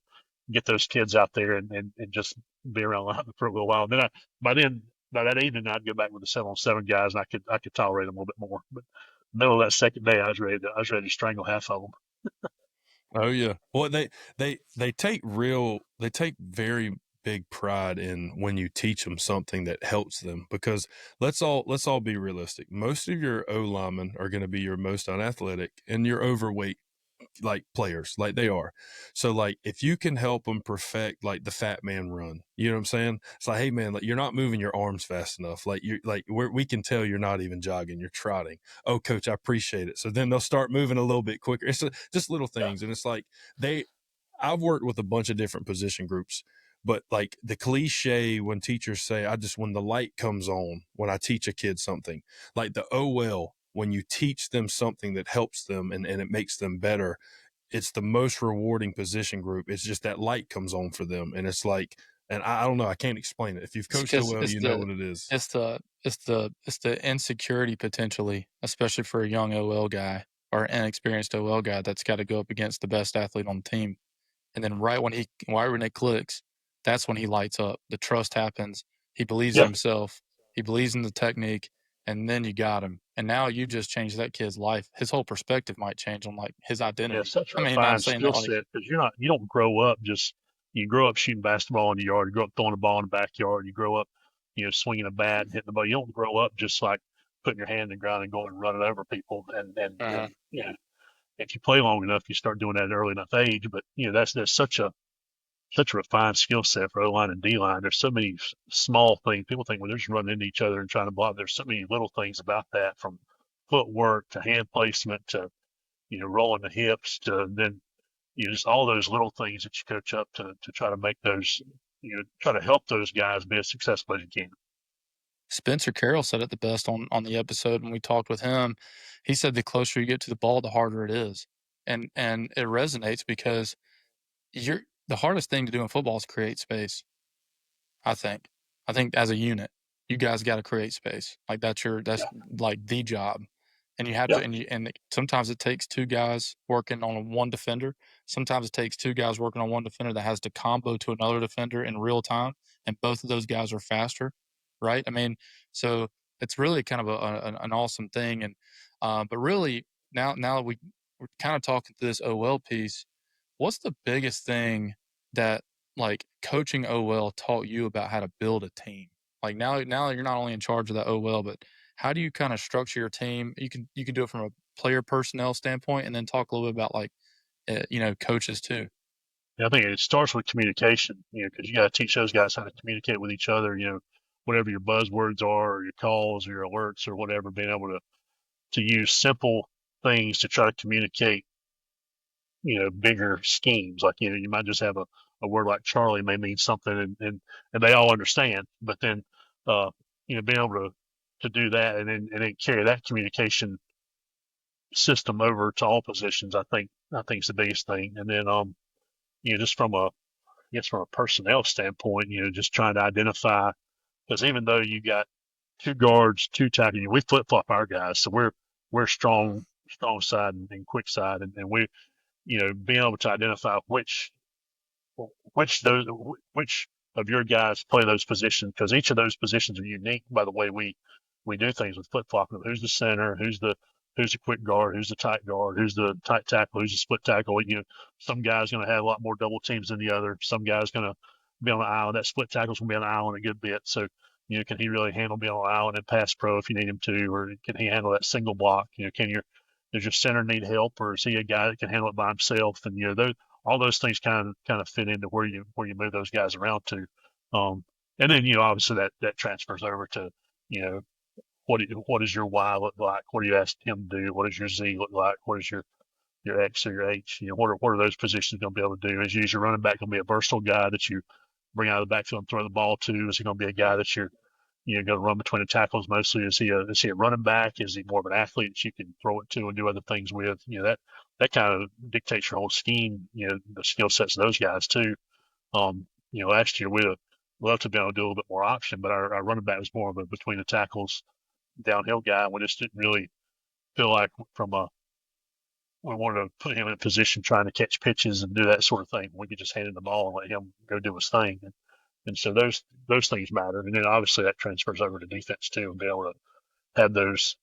get those kids out there and just be around linemen for a little while. And then by that evening, I'd go back with the 7-on-7 guys, and I could tolerate them a little bit more. But middle of that second day, I was ready to strangle half of them. Oh yeah. Well, they take very big pride in when you teach them something that helps them, because let's all be realistic. Most of your O linemen are going to be your most unathletic and your overweight like players, like they are. So like if you can help them perfect like the fat man run, you know what I'm saying? It's like, hey man, like you're not moving your arms fast enough. Like you like we can tell you're not even jogging, you're trotting. Oh coach, I appreciate it. So then they'll start moving a little bit quicker. It's just little things. And it's like I've worked with a bunch of different position groups, but like the cliche when teachers say, when the light comes on, when I teach a kid something, like the OL, when you teach them something that helps them and it makes them better, it's the most rewarding position group. It's just that light comes on for them. And it's like, and I don't know, I can't explain it. If you've It's coached because OL, you know what it is. it's the insecurity potentially, especially for a young OL guy or inexperienced OL guy that's got to go up against the best athlete on the team. And then right when it clicks, that's when he lights up. The trust happens. He believes in Yeah, himself. He believes in the technique, and then you got him. And now you just changed that kid's life. His whole perspective might change on like his yeah, identity. such a I mean, I'm refined saying skill that like, set because you don't grow up just you grow up shooting basketball in the yard, you grow up throwing the ball in the backyard, you grow up, swinging a bat and hitting the ball. You don't grow up just like putting your hand in the ground and going and running over people. And if you play long enough, you start doing that at an early enough age. But that's such a refined skill set for O line and D line. There's so many small things. People think when they're just running into each other and trying to block. There's so many little things about that, from footwork to hand placement to rolling the hips to then just all those little things that you coach up to try to make those try to help those guys be as successful as you can. Spencer Carroll said it the best on the episode when we talked with him. He said the closer you get to the ball, the harder it is, and it resonates because the hardest thing to do in football is create space. I think. I think as a unit, you guys got to create space. Like that's Yeah, like the job, and you have yeah, to. And sometimes it takes two guys working on one defender. Sometimes it takes two guys working on one defender that has to combo to another defender in real time, and both of those guys are faster, right? I mean, so it's really kind of an awesome thing. And but really now we're kind of talking through this OL piece. What's the biggest thing that like coaching OL taught you about how to build a team? Like now you're not only in charge of the OL, but how do you kind of structure your team? You can do it from a player personnel standpoint, and then talk a little bit about like coaches too. yeah. I think it starts with communication. Because you got to teach those guys how to communicate with each other. Whatever your buzzwords are, or your calls, or your alerts, or whatever. Being able to use simple things to try to communicate bigger schemes. Like, you might just have a word like Charlie may mean something, and they all understand. But then, being able to do that, and then carry that communication system over to all positions, I think is the biggest thing. And then, just from a personnel standpoint, just trying to identify, because even though you got two guards, two tackles, we flip flop our guys, so we're strong side and quick side, and we, being able to identify which of your guys play those positions, because each of those positions are unique by the way we do things with flip flopping. Who's the center? Who's the quick guard? Who's the tight guard? Who's the tight tackle? Who's the split tackle? Some guy's going to have a lot more double teams than the other. Some guy's going to be on the island. That split tackle's going to be on the island a good bit. So, can he really handle being on the island and pass pro if you need him to, or can he handle that single block? Does your center need help, or is he a guy that can handle it by himself? And all those things kind of fit into where you move those guys around to. And then obviously that transfers over to what does your Y look like? What do you ask him to do? What does your Z look like? What is your X or your H? What are those positions going to be able to do? Is your running back going to be a versatile guy that you bring out of the backfield and throw the ball to? Is he going to be a guy that you're going to run between the tackles mostly? Is he a running back? Is he more of an athlete that you can throw it to and do other things with? That kind of dictates your whole scheme. The skill sets of those guys too. Last year we'd have loved to be able to do a little bit more option, but our running back was more of a between the tackles downhill guy. We just didn't really feel like we wanted to put him in a position trying to catch pitches and do that sort of thing. We could just hand him the ball and let him go do his thing. And so those things matter. And then obviously that transfers over to defense too, and be able to have those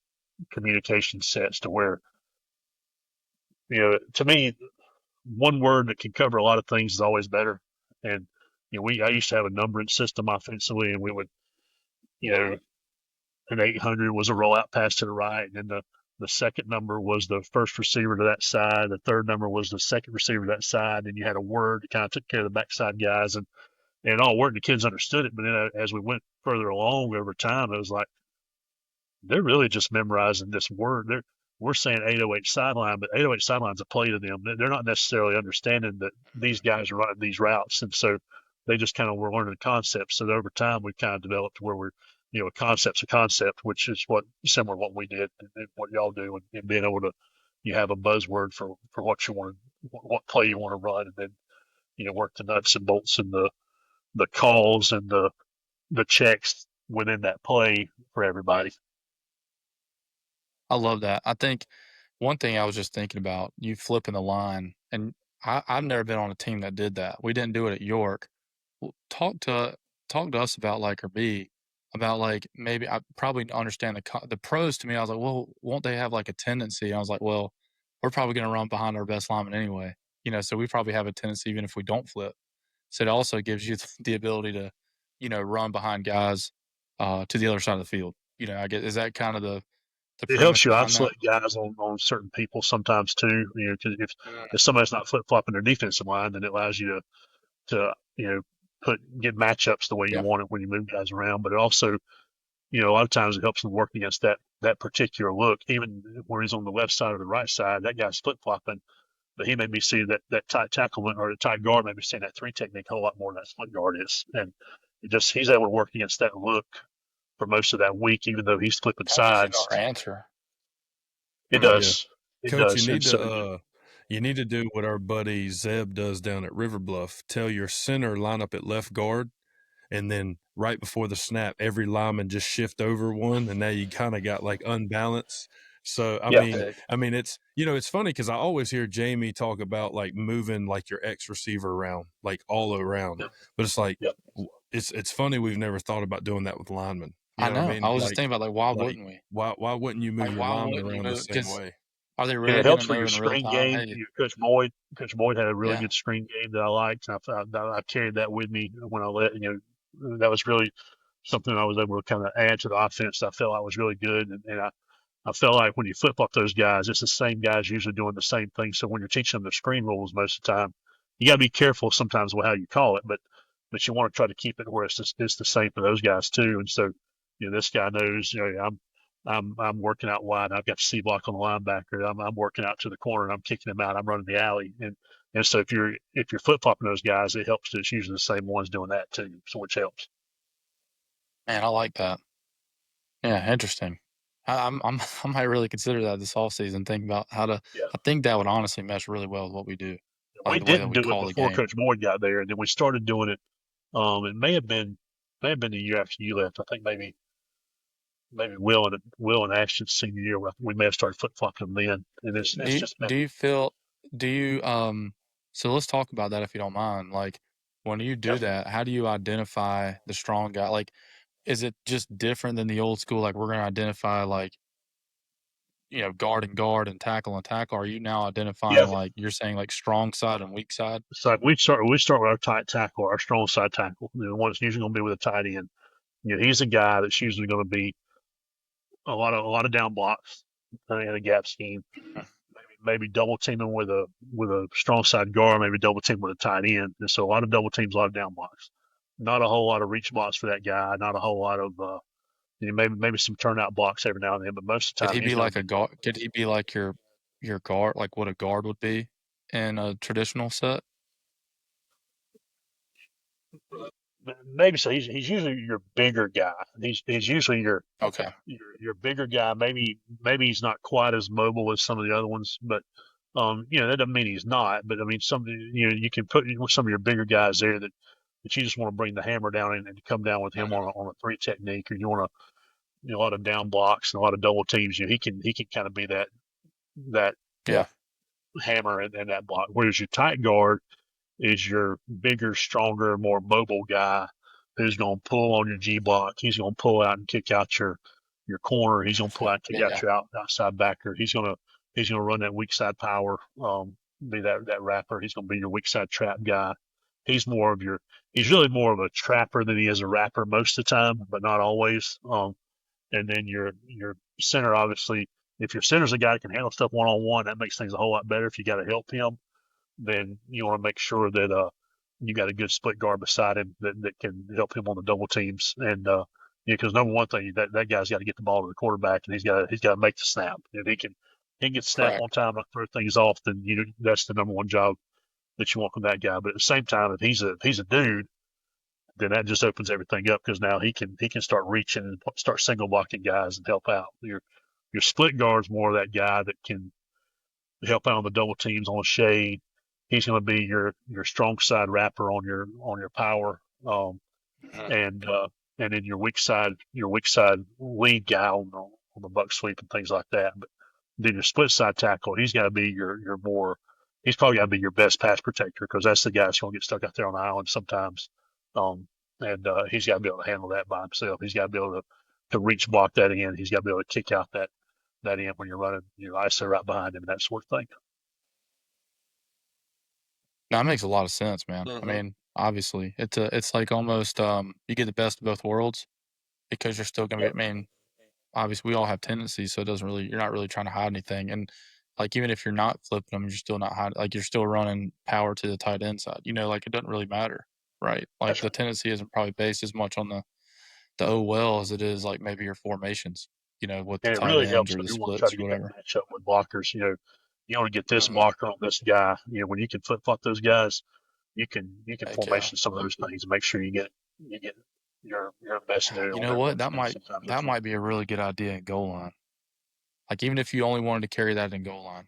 communication sets to where, to me, one word that can cover a lot of things is always better. And I used to have a numbering system offensively, and we would, an 800 was a rollout pass to the right, and then the second number was the first receiver to that side. The third number was the second receiver to that side. And you had a word that kind of took care of the backside guys, and it all worked. The kids understood it, but then as we went further along over time, it was like they're really just memorizing this word. We're saying 808 sideline, but 808 sideline's a play to them. They're not necessarily understanding that these guys are running these routes, and so they just kind of were learning the concepts. So over time, we've kind of developed where we're, a concept's a concept, which is similar to what we did and what y'all do, and being able to have a buzzword for what you want, what play you want to run, and then work the nuts and bolts and the calls and the checks within that play for everybody. I love that. I think one thing I was just thinking about, you flipping the line, and I've never been on a team that did that. We didn't do it at York. Talk to us about maybe I probably understand the pros. To me, I was like, well, won't they have like a tendency? I was like, well, we're probably going to run behind our best lineman anyway, so we probably have a tendency even if we don't flip. So it also gives you the ability to, run behind guys to the other side of the field. I guess, is that kind of the it helps you isolate guys on certain people sometimes too. Cause if somebody's not flip flopping their defensive line, then it allows you to get matchups the way you want it when you move guys around. But it also, a lot of times it helps them work against that particular look. Even where he's on the left side or the right side, that guy's flip flopping, but he may be seeing that tight tackle or the tight guard may be seeing that 3 technique a whole lot more than that split guard is, and he's able to work against that look for most of that week, even though he's flipping sides. Our answer. It does. Yeah. Coach, you need to do what our buddy Zeb does down at River Bluff. Tell your center line up at left guard, and then right before the snap, every lineman just shift over one, and now you kind of got like unbalance. So I mean, it's it's funny because I always hear Jamie talk about like moving like your X receiver around, like all around, but it's like it's funny we've never thought about doing that with linemen. I know. I was just thinking about why wouldn't we? Why wouldn't you move your linemen around the same way? Are they really? It helps with your screen game. Coach Boyd had a really good screen game that I liked. I carried that with me when I that was really something I was able to kind of add to the offense. I felt I was really good, and I felt like when you flip flop those guys, it's the same guys usually doing the same thing. So when you're teaching them the screen rules most of the time, you got to be careful sometimes with how you call it, but you want to try to keep it where it's the same for those guys too. And so, this guy knows, I'm working out wide. I've got C block on the linebacker. I'm working out to the corner. And I'm kicking him out. I'm running the alley. And so if you're flip flopping those guys, it helps. It's usually the same ones doing that too. So which helps. Man, I like that. Yeah, interesting. I might really consider that this offseason, thinking about how to. Yeah. I think that would honestly mesh really well with what we do. We didn't do it before Coach Boyd got there, and then we started doing it. It may have been the year after you left. I think maybe maybe Will and Ashton's senior year. We may have started flip flopping them then, and it's just been. Do you so let's talk about that if you don't mind. Like when you do Yep. that, how do you identify the strong guy? Like, is it just different than the old school? Like we're gonna identify like, guard and tackle and tackle. Are you now identifying Yeah. like you're saying like strong side and weak side? So we start with our tight tackle, our strong side tackle. The one that's usually going to be with a tight end. He's a guy that's usually going to be a lot of down blocks in a gap scheme. Maybe double teaming with a strong side guard, maybe double team with a tight end. And so a lot of double teams, a lot of down blocks. Not a whole lot of reach blocks for that guy. Not a whole lot of maybe some turnout blocks every now and then, but most of the Could time he he's be going like to a be guard? Could he be like your guard, like what a guard would be in a traditional set? maybe so. He's usually your bigger guy. He's usually Okay. your bigger guy. Maybe he's not quite as mobile as some of the other ones, but that doesn't mean he's not. But I mean, you can put some of your bigger guys there that you just want to bring the hammer down and come down with him on a three technique, or you want to a lot of down blocks and a lot of double teams. He can kind of be that Yeah. hammer and that block. Whereas your tight guard is your bigger, stronger, more mobile guy who's going to pull on your G block. He's going to pull out and kick out your corner. He's going to pull out and kick out Yeah. your outside backer. He's gonna run that weak side power. Be that wrapper. He's going to be your weak side trap guy. He's really more of a trapper than he is a rapper most of the time, but not always. And then your center, obviously, if your center's a guy that can handle stuff one on one, that makes things a whole lot better. If you got to help him, then you want to make sure that you got a good split guard beside him that can help him on the double teams. And because number one thing, that guy's got to get the ball to the quarterback, and he's got to make the snap. If he can get the snap on Correct. time and throw things off, then that's the number one job that you want from that guy. But at the same time, if he's a dude, then that just opens everything up, because now he can start reaching and start single blocking guys and help out. Your split guard's more of that guy that can help out on the double teams on the shade. He's going to be your strong side wrapper on your power, and then your weak side lead guy on the buck sweep and things like that. But then your split side tackle, he's got to be your more. He's probably got to be your best pass protector, because that's the guy that's going to get stuck out there on the island sometimes. And he's got to be able to handle that by himself. He's got to be able to reach block that in. He's got to be able to kick out that in when you're running your ISO right behind him, and that sort of thing. That makes a lot of sense, man. I mean, obviously, it's like almost you get the best of both worlds, because you're still gonna be. I mean, obviously, we all have tendencies, so you're not really trying to hide anything. And like even if you're not flipping them, you're still not hiding. Like you're still running power to the tight end side. Like it doesn't really matter, right? Like That's the right. tendency isn't probably based as much on the oh well as it is like maybe your formations. With the And it tight really ends helps or when the you want to try splits to or get that whatever. matchup with blockers. You want to get this blocker on this guy. When you can flip flop those guys, you can Heck yeah. formation some of those things and make sure you get your best dude You on know there. what? But sometimes That it's not. might be a really good idea in goal line. Like even if you only wanted to carry that in goal line,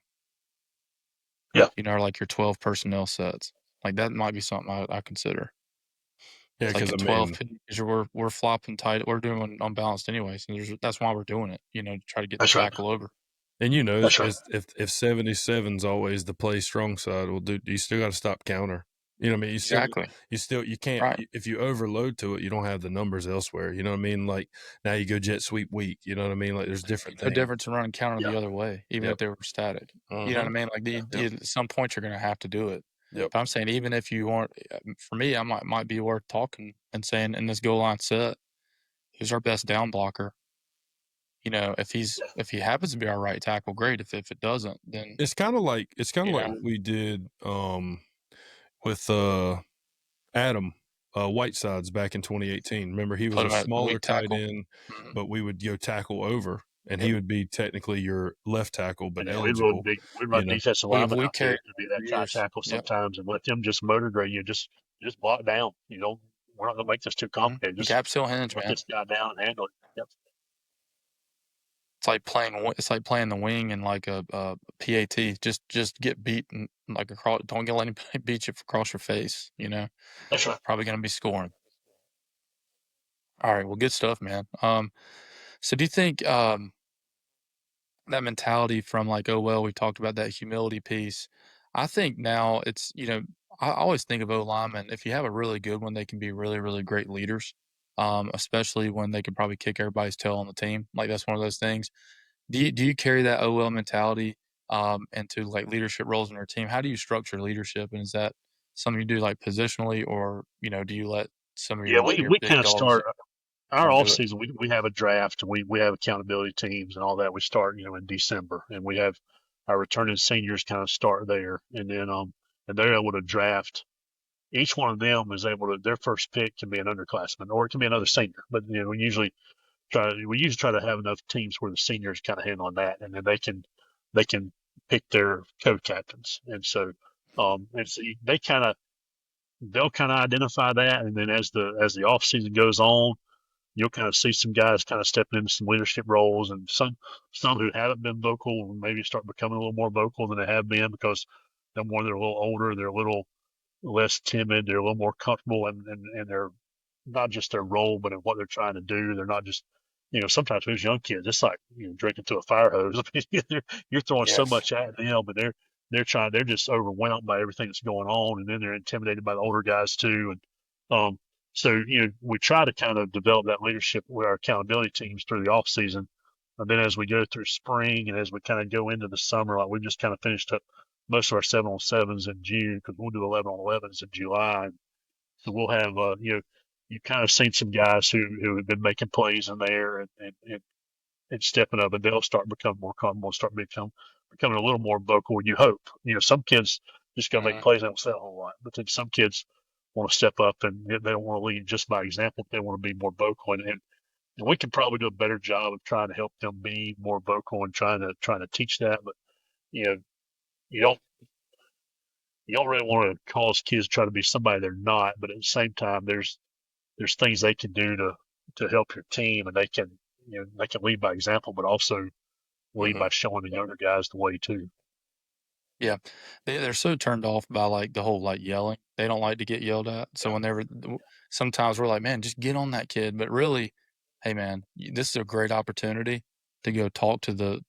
Yeah, or like your 12 personnel sets, like that might be something I consider. Yeah, It's like because a 12 because we're flopping tight, we're doing unbalanced anyways, and that's why we're doing it. To try to get the that's right. tackle over. and That's right. if 77's always the play strong side, well, dude, you still got to stop counter. I mean, Exactly. you can't, Right. if you overload to it, you don't have the numbers elsewhere. You know what I mean? Like now you go jet sweep weak. You know what I mean? Like there's different No things. difference in running counter Yeah, the other way, even if they were static. You know what I mean? Like at some point you're going to have to do it. Yep. But I'm saying even if you weren't, for me, I might be worth talking and saying in this goal line set, who's our best down blocker? If he happens to be our right tackle, great. If it doesn't, then It's kind of like Yeah. what we did with Adam Whitesides back in 2018. Remember, he was put a him at smaller weak tight tackle. end, Mhm. but we would go tackle over, and he would be technically your left tackle, but and then eligible. we'd run defensive linemen We out there carried to be that for tight years. tackle Yep. sometimes, and let them just motor grade you. Just block down. We're not going to make this too complicated. Just Gap seal hinge, let man. this guy down and handle it. Yep. It's like playing the wing in like a PAT. Just get beaten like across. Don't get anybody beat you across your face. That's right. Probably gonna be scoring. All right, well, good stuff, man. So do you think that mentality from like, oh, well, we talked about that humility piece. I think now it's, I always think of O linemen. If you have a really good one, they can be really, really great leaders, especially when they can probably kick everybody's tail on the team. Like that's one of those things. Do you carry that OL mentality into like leadership roles in your team? How do you structure leadership, and is that something you do like positionally, or do you let some of Yeah, your we big kind of dogs start our off do it? season. We have a draft. We have accountability teams and all that. We start in December, and we have our returning seniors kind of start there, and then and they're able to draft. Each one of them is able to their first pick can be an underclassman or it can be another senior. But we usually try to have enough teams where the seniors kind of handle that, and then they can pick their co-captains, and so they kind of they'll kind of identify that, and then as the off season goes on, you'll kind of see some guys kind of stepping into some leadership roles, and some who haven't been vocal will maybe start becoming a little more vocal than they have been because they're a little older, they're a little less timid, they're a little more comfortable in their not just their role, but in what they're trying to do. They're not just, sometimes those young kids, it's like drinking to a fire hose. I mean, you're throwing so Yes. much at them, but they're just overwhelmed by everything that's going on, and then they're intimidated by the older guys too. And so we try to kind of develop that leadership with our accountability teams through the off season, and then as we go through spring and as we kind of go into the summer, like we've just kind of finished up most of our 7-on-7s in June because we'll do 11-on-11s in July. So we'll have, you've kind of seen some guys who have been making plays in there and stepping up, and they'll start becoming more comfortable, becoming a little more vocal. You hope, some kids just gonna make Hmm. plays and don't say a whole lot, but then some kids want to step up and they don't want to lead just by example. They want to be more vocal, and we can probably do a better job of trying to help them be more vocal and trying to teach that. But you know, you don't you don't really want to cause kids to try to be somebody they're not. But at the same time, there's things they can do to help your team, and they can lead by example, but also lead Hmm. by showing the younger guys the way too. Yeah, they're so turned off by like the whole like yelling. They don't like to get yelled at. So Yeah, sometimes we're like, man, just get on that kid. But really, hey man, this is a great opportunity to go talk to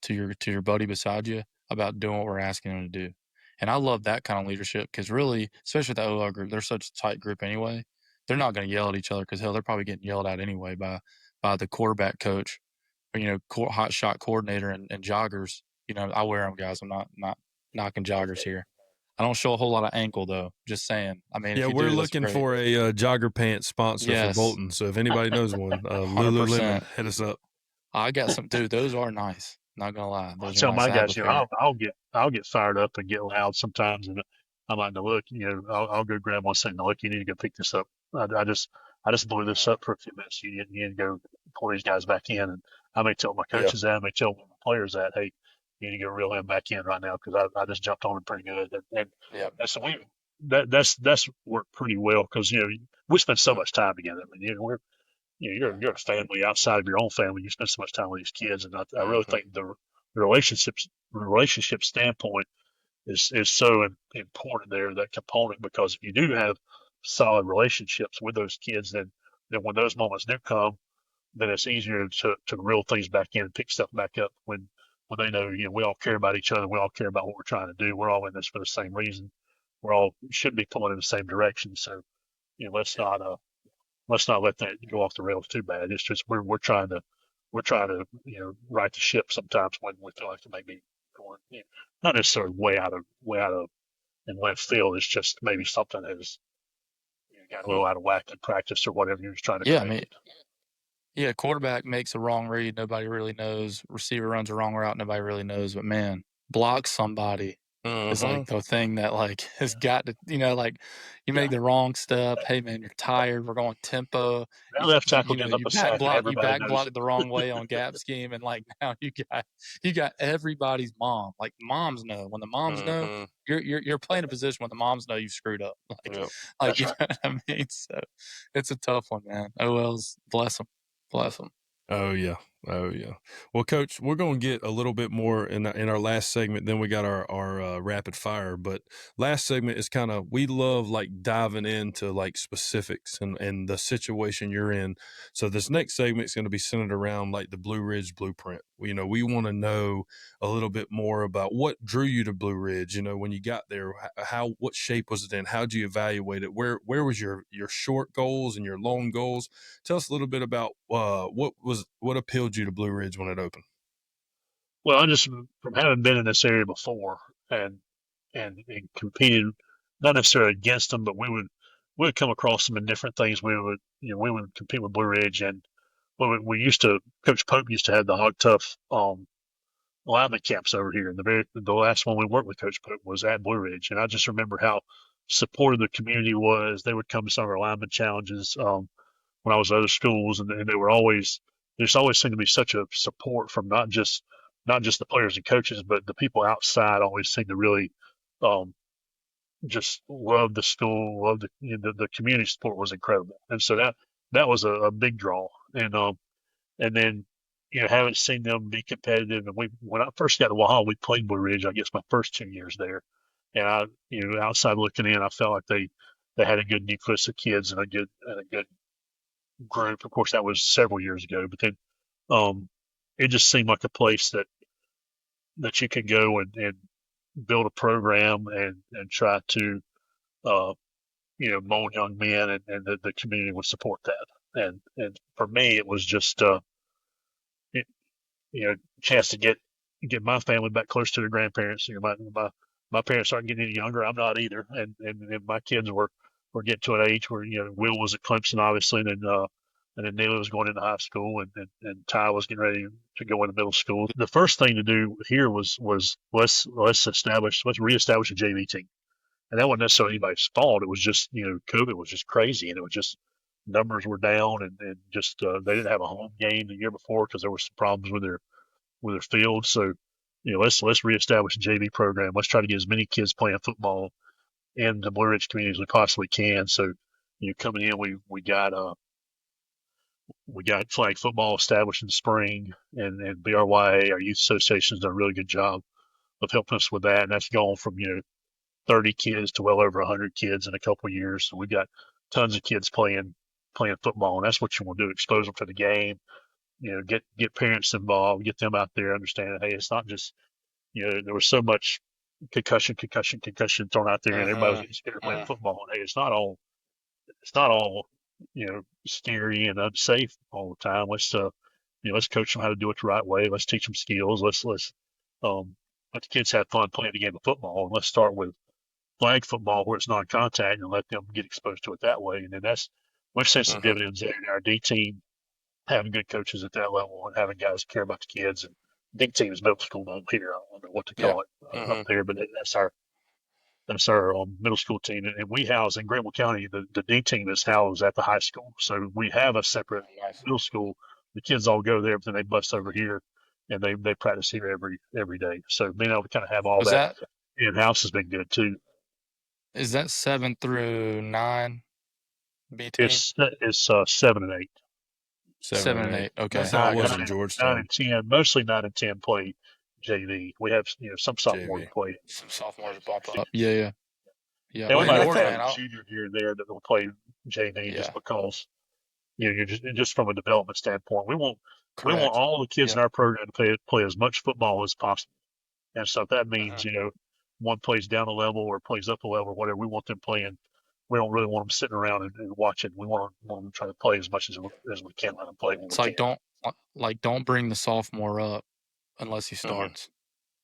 your buddy beside you about doing what we're asking him to do. And I love that kind of leadership because really, especially with the OL group, they're such a tight group anyway. They're not going to yell at each other because hell, they're probably getting yelled at anyway by the quarterback coach or hot shot coordinator and joggers. I wear them, guys. I'm not knocking joggers here. I don't show a whole lot of ankle though. Just saying. I mean, Yeah, if you we're do, that's looking great. for a jogger pants sponsor for Yes, Bolton. So if anybody knows one, 100%. Lululemon, hit us up. I got some, dude. Those are nice. Not gonna lie, I those are tell nice. my I have a guys, pair. I'll get fired up and get loud sometimes, and I might know, look, I'll go grab one saying, look, you need to go pick this up. I just blew this up for a few minutes. You need to go pull these guys back in, and I may tell my Yeah. coaches that, I may tell my players that, hey, you need to go reel him back in right now because I just jumped on him pretty good, and Yeah. that's that's worked pretty well because we spend so much time together. I mean, you're a family outside of your own family. You spend so much time with these kids, and I really Mm-hmm. think the relationship standpoint is so important there, that component, because if you do have solid relationships with those kids, then when those moments do come, then it's easier to reel things back in and pick stuff back up when they know we all care about each other, we all care about what we're trying to do, we're all in this for the same reason, we're all should be pulling in the same direction. So Yeah. let's not let that go off the rails too bad. It's just we're trying to right the ship sometimes when we feel like it may be going not necessarily way out of in left field. It's just maybe something has got a Mhm. little out of whack in practice or whatever. You're just trying to Yeah. I correct mean, it. yeah. Quarterback makes a wrong read. Nobody really knows. Receiver runs a wrong route. Nobody really knows. But man, block somebody is Mm-hmm. like the thing that like has Yeah, got to like you yeah. make the wrong step. Hey man, you're tired. We're going tempo. That left tackle gives up You a back sack and block you everybody back knows block it. the wrong way on gap scheme, and like now you got everybody's mom. Like moms know when the moms know Mm-hmm. you're playing a position when the moms know you've screwed up. Yep. Like That's you right. know what I mean. So it's a tough one, man. OL's bless them, bless them. Oh yeah. Oh yeah. Well, Coach, we're going to get a little bit more in our last segment. Then we got our rapid fire. But last segment is kind of, we love like diving into like specifics and the situation you're in. So this next segment is going to be centered around like the Blue Ridge Blueprint. We want to know a little bit more about what drew you to Blue Ridge. When you got there, what shape was it in? How'd you evaluate it? Where was your short goals and your long goals? Tell us a little bit about what appealed you to Blue Ridge when it opened. Well, I just from having been in this area before and competed, not necessarily against them, but we would come across them in different things. We would compete with Blue Ridge, and we used to. Coach Pope used to have the Hog Tough lineman camps over here. And the last one we worked with Coach Pope was at Blue Ridge, and I just remember how supportive the community was. They would come to some of our lineman challenges when I was at other schools, and they were always there's always seemed to be such a support from not just the players and coaches, but the people outside always seemed to really um, just love the school, love the community support was incredible, and so that was a big draw, and then haven't seen them be competitive. And when I first got to Waha, we played Blue Ridge. I guess my first 2 years there, and outside looking in, I felt like they had a good nucleus of kids and a good group. Of course, that was several years ago, but then it just seemed like a place that you could go and build a program and try to mold young men, and the community would support that. And for me, it was just it, chance to get my family back close to their grandparents. My parents aren't getting any younger. I'm not either, and my kids were getting to an age where Will was at Clemson, obviously, and then Neely was going into high school, and Ty was getting ready to go into middle school. The first thing to do here was let's reestablish a JV team, and that wasn't necessarily anybody's fault. It was just COVID was just crazy, and it was just numbers were down, and just they didn't have a home game the year before because there were some problems with their field. So let's reestablish a JV program. Let's try to get as many kids playing football in the Blue Ridge community as we possibly can. So coming in, we got flag football established in the spring, and BRYA, our youth association, has done a really good job of helping us with that. And that's gone from 30 kids to well over 100 kids in a couple of years. So we've got tons of kids playing football, and that's what you want to do: expose them to the game. Get parents involved, get them out there understanding. Hey, it's not just there was so much concussion thrown out there, and everybody was getting scared of playing football. And hey, it's not all scary and unsafe all the time. Let's coach them how to do it the right way. Let's teach them skills. Let's let the kids have fun playing the game of football. And let's start with flag football where it's non-contact and let them get exposed to it that way. And then we've seen some dividends there in our D team, having good coaches at that level and having guys care about the kids. And D team is middle school down here. I don't know what to call it up there, but that's our middle school team, and we house in Greenville County. The D team is housed at the high school, so we have a separate middle school. The kids all go there, but then they bus over here, and they practice here every day. So being able to kind of have all that in house has been good too. Is that 7 through 9 B team? It's 7 and 8. 7 and 8. Okay. That's how it was in Georgetown. 9 and 10, mostly 9 and 10 play JV. We have some sophomores play. Some sophomores bump up. Yeah. And we might have a junior here and there that will play JV just because you're just from a development standpoint. We want all the kids in our program to play as much football as possible. And so if that means one plays down a level or plays up a level or whatever, we want them playing. We don't really want them sitting around and watching. We want them to try to play as much as we can. Let them play. It's like don't bring the sophomore up unless he starts.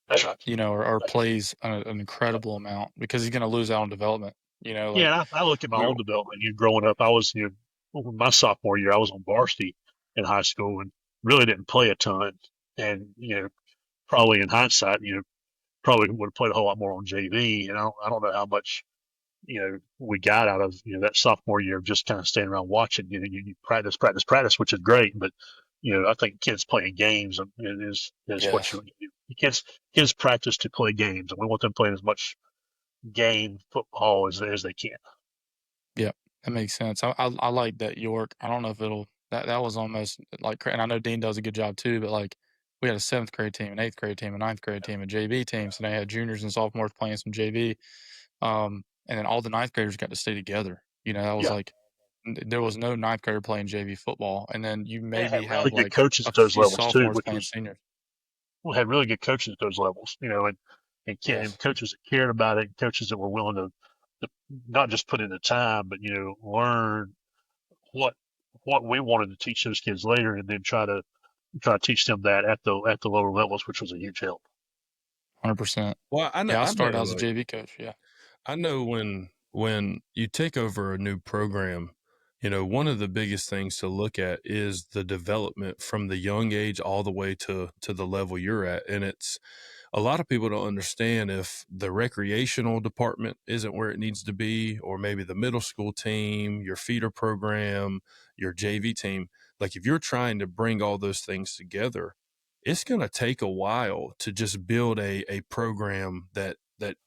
That's right. Or plays an incredible amount because he's going to lose out on development. I look at my own development. Growing up, I was my sophomore year, I was on varsity in high school and really didn't play a ton. And probably in hindsight, probably would have played a whole lot more on JV. And I don't know how much we got out of that sophomore year of just kind of standing around watching. You practice, which is great, but I think kids playing games is what you do. Kids practice to play games, and we want them playing as much game football as they can. Yeah, that makes sense. I like that York. I don't know if it'll That was almost like, and I know Dean does a good job too, but like we had a 7th grade team, an 8th grade team, a 9th grade team, a JV team. So they had juniors and sophomores playing some JV. And then all the 9th graders got to stay together. That was Yeah, like, there was no 9th grader playing JV football. And then you they had maybe really had good like coaches a at those few levels too, sophomores which playing was seniors. we had really good coaches at those levels, and Yes. coaches that cared about it, and coaches that were willing to not just put in the time, but learn what what we wanted to teach those kids later, and then try to teach them that at the lower levels, which was a huge help. 100%. Well, Yeah, I I started know, out as a like, JV coach. Yeah. I know when you take over a new program, one of the biggest things to look at is the development from the young age all the way to the level you're at. And it's a lot of people don't understand if the recreational department isn't where it needs to be, or maybe the middle school team, your feeder program, your JV team. Like if you're trying to bring all those things together, it's going to take a while to just build a program that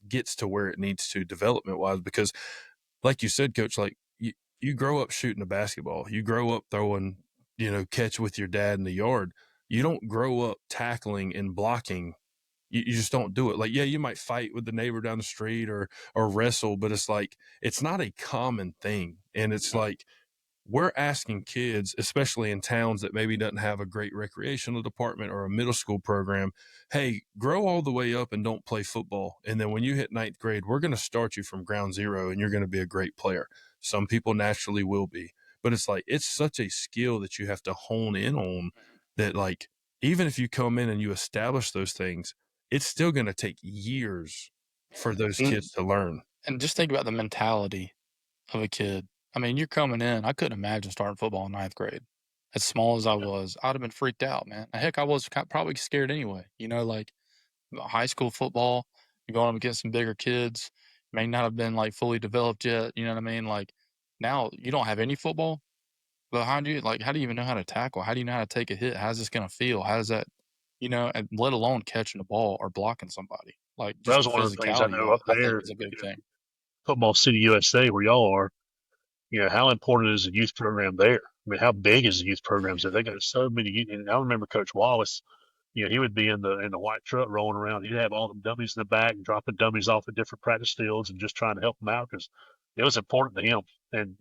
gets to where it needs to development wise. Because like you said, coach, like you grow up shooting a basketball, you grow up throwing, catch with your dad in the yard. You don't grow up tackling and blocking. You just don't do it. Like, yeah, you might fight with the neighbor down the street or wrestle, but it's like, it's not a common thing. And it's like, we're asking kids, especially in towns that maybe doesn't have a great recreational department or a middle school program, hey, grow all the way up and don't play football. And then when you hit 9th grade, we're going to start you from ground zero and you're going to be a great player. Some people naturally will be, but it's like, it's such a skill that you have to hone in on that, like, even if you come in and you establish those things, it's still going to take years for those And, kids to learn. and just think about the mentality of a kid. I mean, you're coming in. I couldn't imagine starting football in 9th grade. As small as I was, I'd have been freaked out, man. Heck, I was probably scared anyway. Like high school football, you're going up against some bigger kids, may not have been like fully developed yet. You know what I mean? Like now you don't have any football behind you. Like, how do you even know how to tackle? How do you know how to take a hit? How's this going to feel? How does that, and let alone catching the ball or blocking somebody? Like That just was the one of the things I physicality know of it, up I think there, is a big thing. Football City, USA, where y'all are. How important is the youth program there? I mean, how big is the youth programs there? They got so many youth. And I remember Coach Wallace. He would be in the white truck rolling around. He'd have all the dummies in the back, dropping dummies off at different practice fields, and just trying to help them out because it was important to him. And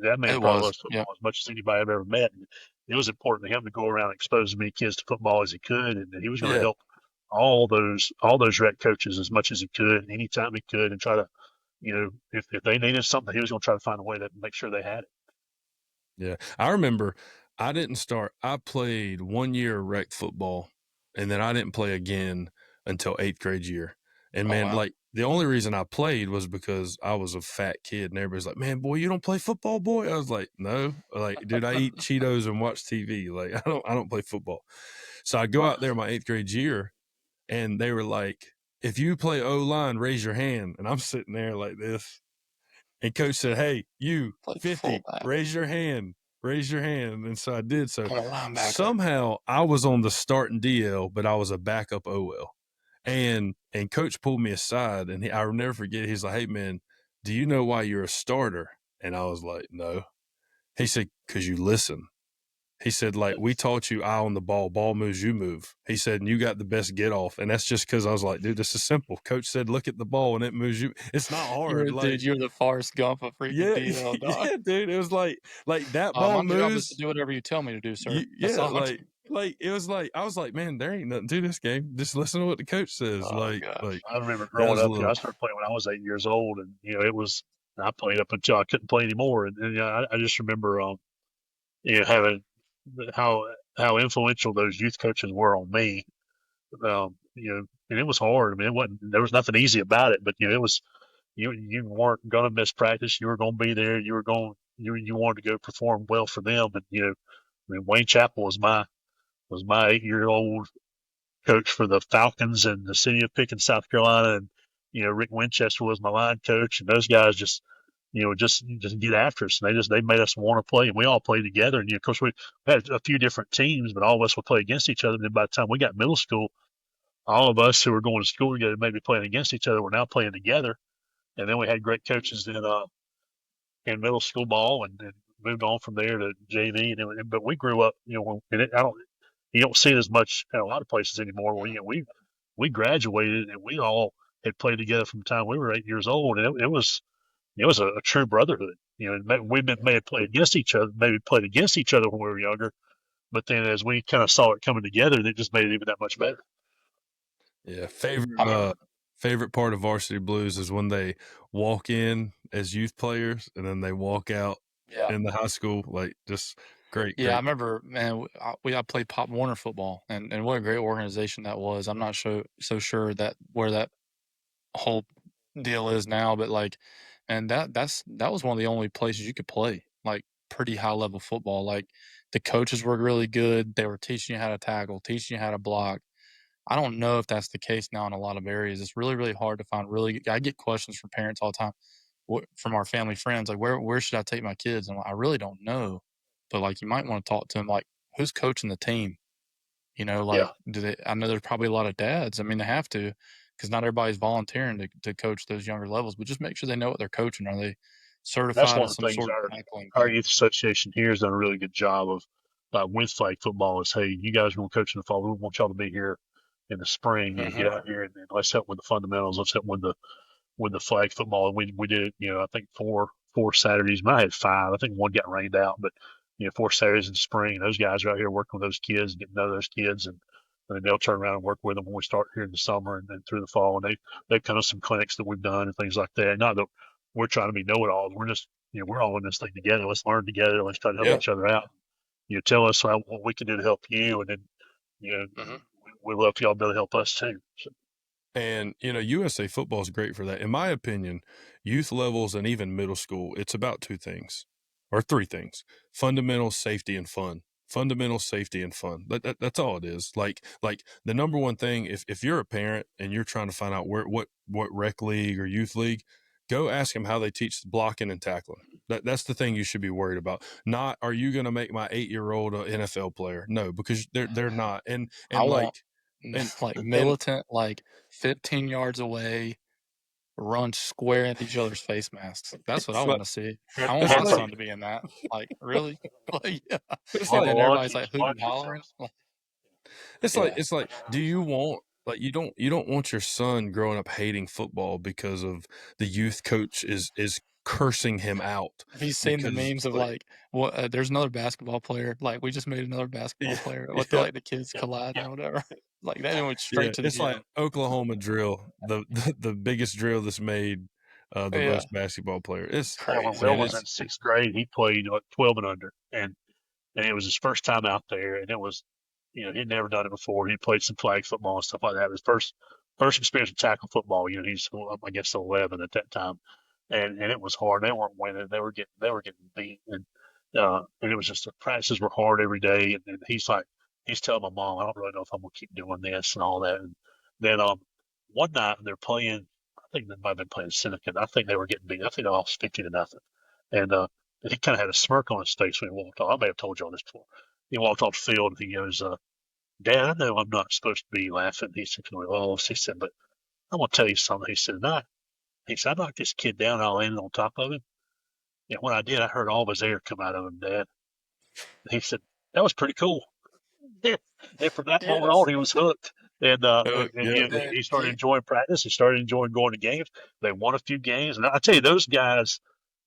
that man It probably was, loves yeah. football as much as anybody I've ever met. And it was important to him to go around and expose as many kids to football as he could, and he was going to Yeah. help all those rec coaches as much as he could, anytime he could, and try to, if they needed something, he was going to try to find a way to make sure they had it. Yeah. I remember I played 1 year of rec football and then I didn't play again until 8th grade year. And Oh, man, wow. like the only reason I played was because I was a fat kid and everybody's like, man, boy, you don't play football, boy. I was like, no, like, dude, I eat Cheetos and watch TV. Like, I don't play football. So I'd go out there my 8th grade year and they were like, if you play O-line, raise your hand. And I'm sitting there like this. And coach said, hey, you Played 50, fullback. raise your hand. Raise your hand. And so I did. So I'm a linebacker. somehow I was on the starting DL, but I was a backup OL. And coach pulled me aside and I'll never forget. He's like, hey, man, do you know why you're a starter? And I was like, no. He said, because you listen. He said, like, we taught you eye on the ball moves, you move. He said, and you got the best get off. And that's just because I was like, dude, this is simple. Coach said, look at the ball and it moves you. It's not hard. Like, You're the Forrest Gump of freaking yeah, DL, dog. yeah, dude. It was like that ball My job is to moves. do whatever you tell me to do, sir. That's Yeah, all. like it was like I was like, man, there ain't nothing to this game. Just listen to what the coach says. Oh gosh. I remember That growing was a up. little. I started playing when I was 8 years old, and I played up until I couldn't play anymore. And I just remember, having how influential those youth coaches were on me. And it was hard. I mean, there was nothing easy about it, but it was you weren't going to miss practice. You were going to be there. You wanted to go perform well for them. And I mean, Wayne Chappell was my 8-year-old coach for the Falcons in the city of Pickens, South Carolina, and Rick Winchester was my line coach, and those guys just get after us. And they made us want to play, and we all played together. And of course we had a few different teams, but all of us would play against each other. And then by the time we got middle school, all of us who were going to school together, maybe playing against each other, were now playing together. And then we had great coaches in middle school ball, and moved on from there to JV, but we grew up, and you don't see it as much in a lot of places anymore. Where we graduated and we all had played together from the time we were 8 years old, and it was a true brotherhood. May have played against each other, maybe played against each other when we were younger, but then as we kind of saw it coming together, it just made it even that much better. Yeah, favorite part of Varsity Blues is when they walk in as youth players and then they walk out in the high school, like just great. Yeah, I remember, man. I played Pop Warner football, and what a great organization that was. I'm not so sure that where that whole deal is now, but like, and that was one of the only places you could play like pretty high level football. Like the coaches were really good. They were teaching you how to tackle, teaching you how to block. I don't know if that's the case now in a lot of areas. It's really, really hard to find really good. I get questions from parents all the time, from our family friends, like where should I take my kids? And I really don't know, but like you might want to talk to them, like who's coaching the team? Like do they? I know there's probably a lot of dads. I mean, they have to, because not everybody's volunteering to coach those younger levels. But just make sure they know what they're coaching. Are they That's certified one in of the some things sort of tackling our thing? youth association here has done a really good job of with flag football. Is hey, you guys are going to coach in the fall. We want y'all to be here in the spring. Get out here and let's help with the fundamentals. Let's help with the flag football. And we did it. I think four Saturdays. I had five. I think one got rained out, but 4 Saturdays in the spring. Those guys are out here working with those kids, getting to know those kids, and then they'll turn around and work with them when we start here in the summer and then through the fall. And they've come to some clinics that we've done and things like that. Not that we're trying to be know-it-alls. We're just we're all in this thing together. Let's learn together. Let's try to help each other out. Tell us what we can do to help you, and then we'd love for y'all to be able to help us too. So. And, USA football is great for that. In my opinion, youth levels and even middle school, it's about two things or three things: fundamentals, safety, and fun. Fundamentals, safety, and fun. That's all it is. Like the number one thing, if you're a parent and you're trying to find out what rec league or youth league, go ask them how they teach blocking and tackling. That's the thing you should be worried about. Not, are you going to make my 8-year-old an NFL player? No, because they're not. And I want and like militant, like 15 yards away, run square into each other's face masks. That's what I want to see. I want my son to be in that. Like, really? Like, yeah. And then everybody's like hooting and hollering. It's like, do you want, like, you don't want your son growing up hating football because of the youth coach is cursing him out. Have you seen the memes of like what? There's another basketball player. Like we just made another basketball player. What the kids colliding or whatever. Like that went straight to the it's like Oklahoma drill, the biggest drill that's made the most basketball player. It's crazy. When Will was in sixth grade, he played 12 and under, and it was his first time out there, and it was he'd never done it before. He played some flag football and stuff like that. His first experience with tackle football. He's I guess 11 at that time, and it was hard. They weren't winning. They were getting beat, and it was just the practices were hard every day. And he's telling my mom, I don't really know if I'm gonna keep doing this and all that. And then one night they're playing. I think they might have been playing Seneca. I think they were getting beat. I think they lost 50-0. And he kind of had a smirk on his face when he walked off. I may have told you all this before. He walked off the field and he goes, Dad, I know I'm not supposed to be laughing. He said, oh, he said, but I'm going to tell you something. He said, I knocked this kid down and I landed on top of him. And when I did, I heard all of his air come out of him, Dad. And he said, that was pretty cool. And from that moment on, he was hooked. And he started enjoying practice. He started enjoying going to games. They won a few games. And I tell you, those guys,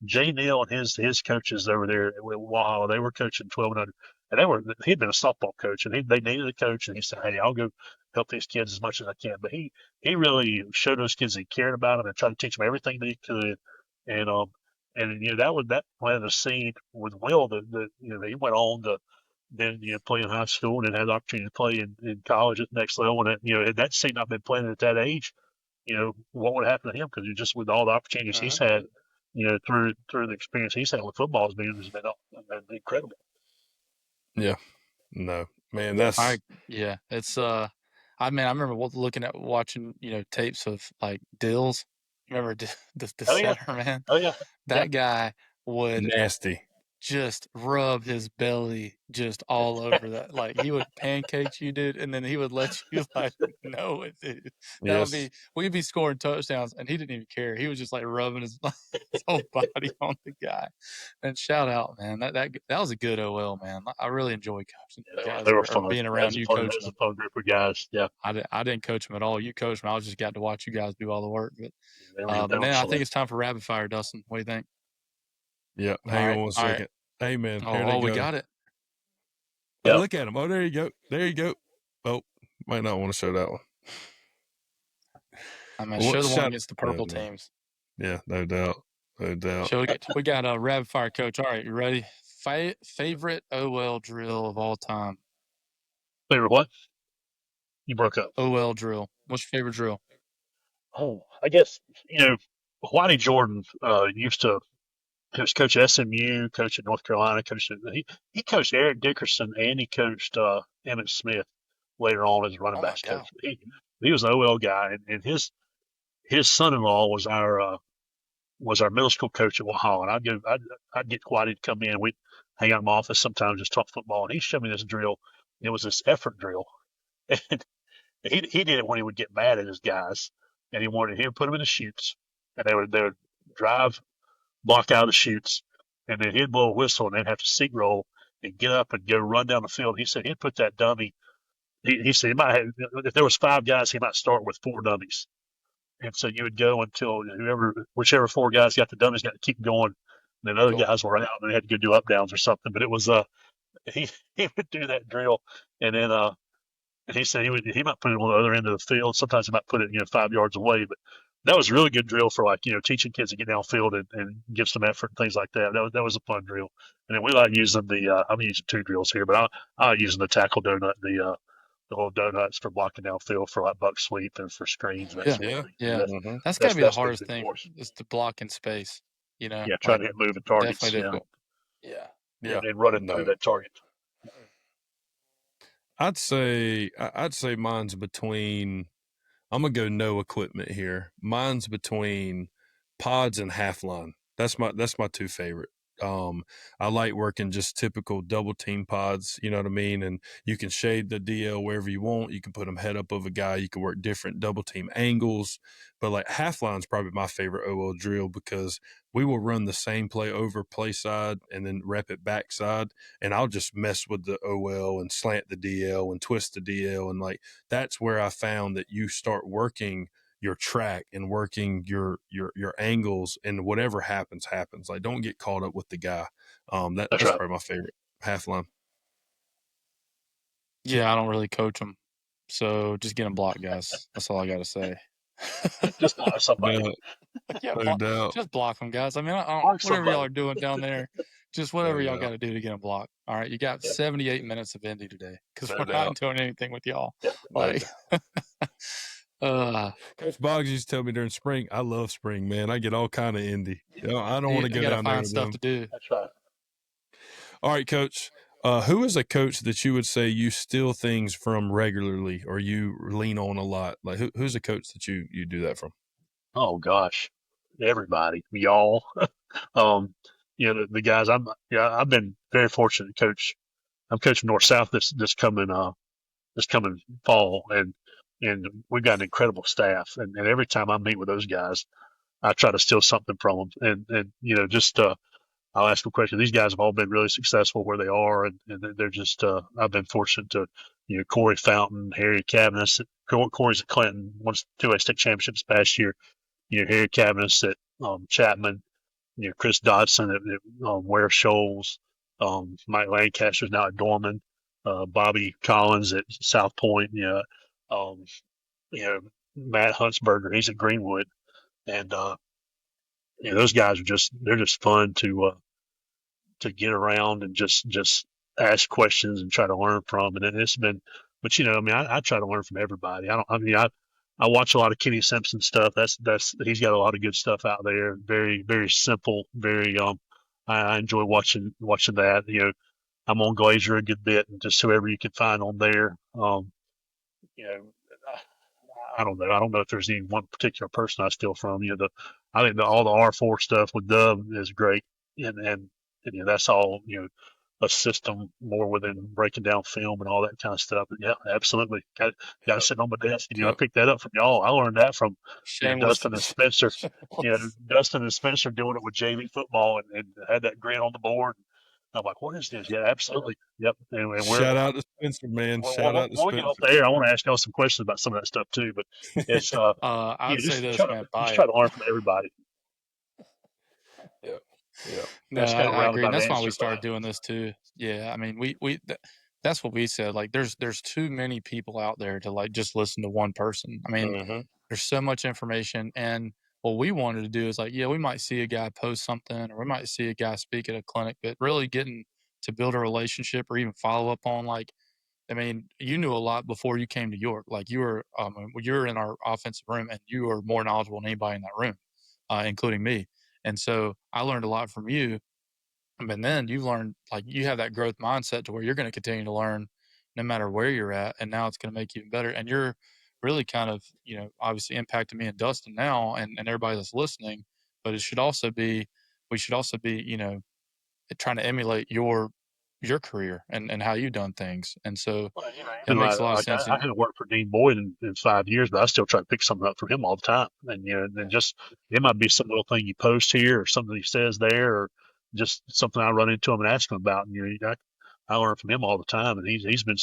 Jay Neal and his coaches over there at Waha, they were coaching 12 and under. And he'd been a softball coach, and they needed a coach. And he said, hey, I'll go help these kids as much as I can. But he really showed those kids he cared about them and tried to teach them everything that he could. And that planted a seed with Will that he went on to then play in high school and then had the opportunity to play in college at the next level. And had that seed not been planted at that age, what would happen to him? Because just with all the opportunities he's had, through the experience he's had with football has been incredible. Yeah, no, man, it's I remember watching tapes of like Dills. Remember the center, man? Oh yeah, that guy would nasty. just rub his belly just all over that. Like, he would pancake you, dude, and then he would let you, like, know it, dude. That would Yes. be we'd be scoring touchdowns, and he didn't even care. He was just, like, rubbing his his whole body on the guy. And shout out, man. That was a good OL, man. I really enjoy coaching you Yeah, guys they were or fun. being That around was a you fun. That coaching was a them. fun group of guys. Yeah, I didn't coach them at all. You coached them. I just got to watch you guys do all the work. they were But now I think fun. it's time for rapid fire, Dustin. What do you think? Yeah. All Hang on right. one All right. second. Hey, man. Here Oh, they we go. got it. Oh, Yeah. look at him. Oh, there you go. There you go. Oh, might not want to show that one. I mean, Well, show the one shout- against the purple teams. Yeah, no doubt. No doubt. We got a rapid fire, coach. All right, you ready? Favorite OL drill of all time? Favorite what? You broke up. OL drill. What's your favorite drill? Oh, I guess Whitey Jordan used to. He was coach at SMU, coach at North Carolina, he coached Eric Dickerson and he coached Emmett Smith later on as a running Oh my backs God. coach. He was an OL guy, and his son-in-law was our middle school coach at Wahala. And I'd get Whitey to come in. We'd hang out in my office sometimes, just talk football, and he showed me this drill. It was this effort drill, and he did it when he would get mad at his guys, and he would put them in the chutes, and they would drive, block out of the chutes, and then he'd blow a whistle, and they'd have to seat roll and get up and go run down the field. He said he'd put that dummy. He said he might have, if there was 5 guys, he might start with 4 dummies, and so you would go until whichever 4 guys got the dummies got to keep going. And then other Cool. guys were out and they had to go do up downs or something. But it was he would do that drill, and then and he said he might put it on the other end of the field. Sometimes he might put it 5 yards away. But that was a really good drill for teaching kids to get downfield and give some effort and things like that. That was a fun drill. And then we like using I'm using 2 drills here, but I like using the tackle donut, the little donuts for blocking downfield for like buck sweep and for screens and that Yeah. sort of thing. Yeah. Mm-hmm. That's got to be the That's been hardest good thing for us. is to block in space. Yeah, Like, trying to hit moving targets. definitely Yeah, difficult. Yeah. Yeah. and running No. through that target. I'd say mine's between. I'm gonna go no equipment here. Mine's between pods and half line. That's my 2 favorite. I like working just typical double team pods, you know what I mean? And you can shade the DL wherever you want. You can put them head up of a guy. You can work different double team angles. But like half line's probably my favorite OL drill because we will run the same play over play side and then rep it backside. And I'll just mess with the OL and slant the DL and twist the DL. And like that's where I found that you start working your track and working your angles, and whatever happens. Like, don't get caught up with the guy. That's right. probably my favorite half line. Yeah, I don't really coach them, so just get them blocked, guys. That's all I got to say. Just block somebody. Yeah, No doubt. just block them, guys. I mean, Block whatever y'all somebody. are doing down there, just whatever No y'all got doubt. to do to get them blocked. All right, you got Yeah. 78 minutes of Indy today because No we're doubt. not doing anything with y'all. Yeah. Like, Coach Boggs used to tell me during spring, I love spring, man. I get all kind of indie. I don't want to you go got to down there find with stuff them. to do. That's right. All right, Coach. Who is a coach that you would say you steal things from regularly or you lean on a lot? Like who's a coach that you do that from? Oh gosh, everybody, y'all. The guys. I've been very fortunate to coach. I'm coaching North South this coming fall, and we've got an incredible staff. And every time I meet with those guys, I try to steal something from them. And just I'll ask them questions. These guys have all been really successful where they are, and they're just. I've been fortunate to, Corey Fountain, Harry Cabinets. Corey's at Clinton, won 2A state championships past year. Harry Cabinets at Chapman. Chris Dodson at Ware Shoals. Mike Lancaster's now at Dorman. Bobby Collins at South Point. Um, Matt Huntsberger, he's at Greenwood, and those guys they're just fun to get around and just ask questions and try to learn from. And it's been, but I try to learn from everybody. I watch a lot of Kenny Simpson stuff. He's got a lot of good stuff out there. Very, very simple. Very, I enjoy watching that. I'm on Glazier a good bit and just whoever you can find on there. You know, I don't know. I don't know if there's any one particular person I steal from. I think all the R4 stuff with Dub is great. And And that's all, a system more within breaking down film and all that kind of stuff. But yeah, absolutely. Got it sitting on my desk. And, I picked that up from y'all. I learned that from, Shameless. Dustin and Spencer. Dustin and Spencer doing it with JV football and had that grid on the board. I'm like, what is this? Yeah, absolutely. Yep. And Shout out to Spencer, man. Shout out to we'll get off Spencer. the air. I want to ask y'all some questions about some of that stuff too. But it's I would say just this, man. just try to learn from everybody. Yeah. No, That's kind of I agree, and roundabout that's why we answer. started doing this too. Yeah, I mean, that's what we said. Like, there's too many people out there to like just listen to one person. I mean, there's so much information, and what we wanted to do is like, yeah, we might see a guy post something, or we might see a guy speak at a clinic, but really getting to build a relationship or even follow up on like, I mean, you knew a lot before you came to York. Like you were in our offensive room, and you were more knowledgeable than anybody in that room, including me. And so I learned a lot from you. And then you've learned, like, you have that growth mindset to where you're going to continue to learn no matter where you're at. And now it's going to make you even better. And you're really kind of, obviously impacting me and Dustin now and everybody that's listening. But we should also be, trying to emulate your career and how you've done things. And so Well, that makes a lot of sense. I haven't worked for Dean Boyd in 5 years, but I still try to pick something up from him all the time. And then just it might be some little thing you post here or something he says there, or just something I run into him and ask him about. And I learn from him all the time. And he's been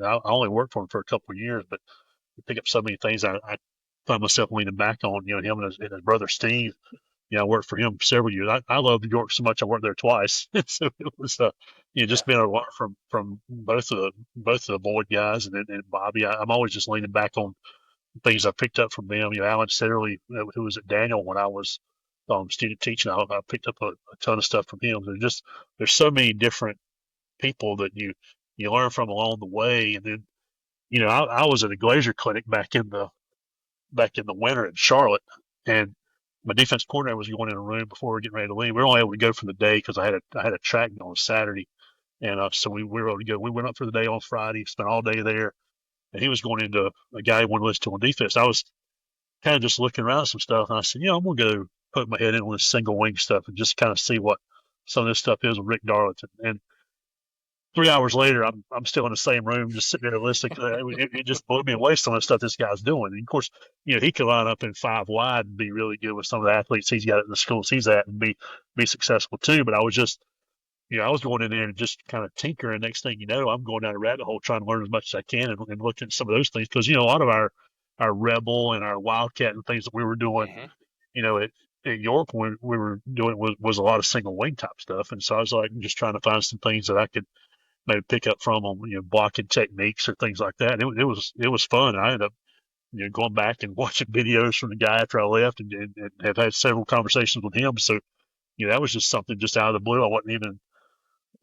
I only worked for him for a couple of years, but I pick up so many things I find myself leaning back on. Him and his brother Steve. I worked for him several years. I love New York so much. I worked there twice, so it was just being able to learn from both of the Boyd guys and Bobby. I'm always just leaning back on things I picked up from them. Alan Setterly, who was at Daniel when I was student teaching, I picked up a ton of stuff from him. There's so many different people that you learn from along the way, and then I was at a Glazier clinic back in the winter in Charlotte, and my defense coordinator was going in a room before we were getting ready to leave. We were only able to go for the day because I had a track on a Saturday, and so we were able to go. We went up for the day on Friday, spent all day there, and he was going into a guy who wanted to listen to on defense. I was kind of just looking around at some stuff, and I said, I'm gonna go put my head in on this single wing stuff and just kind of see what some of this stuff is with Rick Darlington. And 3 hours later, I'm still in the same room, just sitting there listening. It just blew me away some of the stuff this guy's doing. And of course, he could line up in five wide and be really good with some of the athletes he's got at the schools he's at and be successful too. But I was just, I was going in there and just kind of tinker. And next thing you know, I'm going down a rabbit hole trying to learn as much as I can and looking at some of those things because a lot of our Rebel and our Wildcat and things that we were doing, at York when we were doing was a lot of single wing type stuff. And so I was like just trying to find some things that I could maybe pick up from them, blocking techniques or things like that. And it was fun. I ended up, going back and watching videos from the guy after I left and have had several conversations with him. So, that was just something just out of the blue. I wasn't even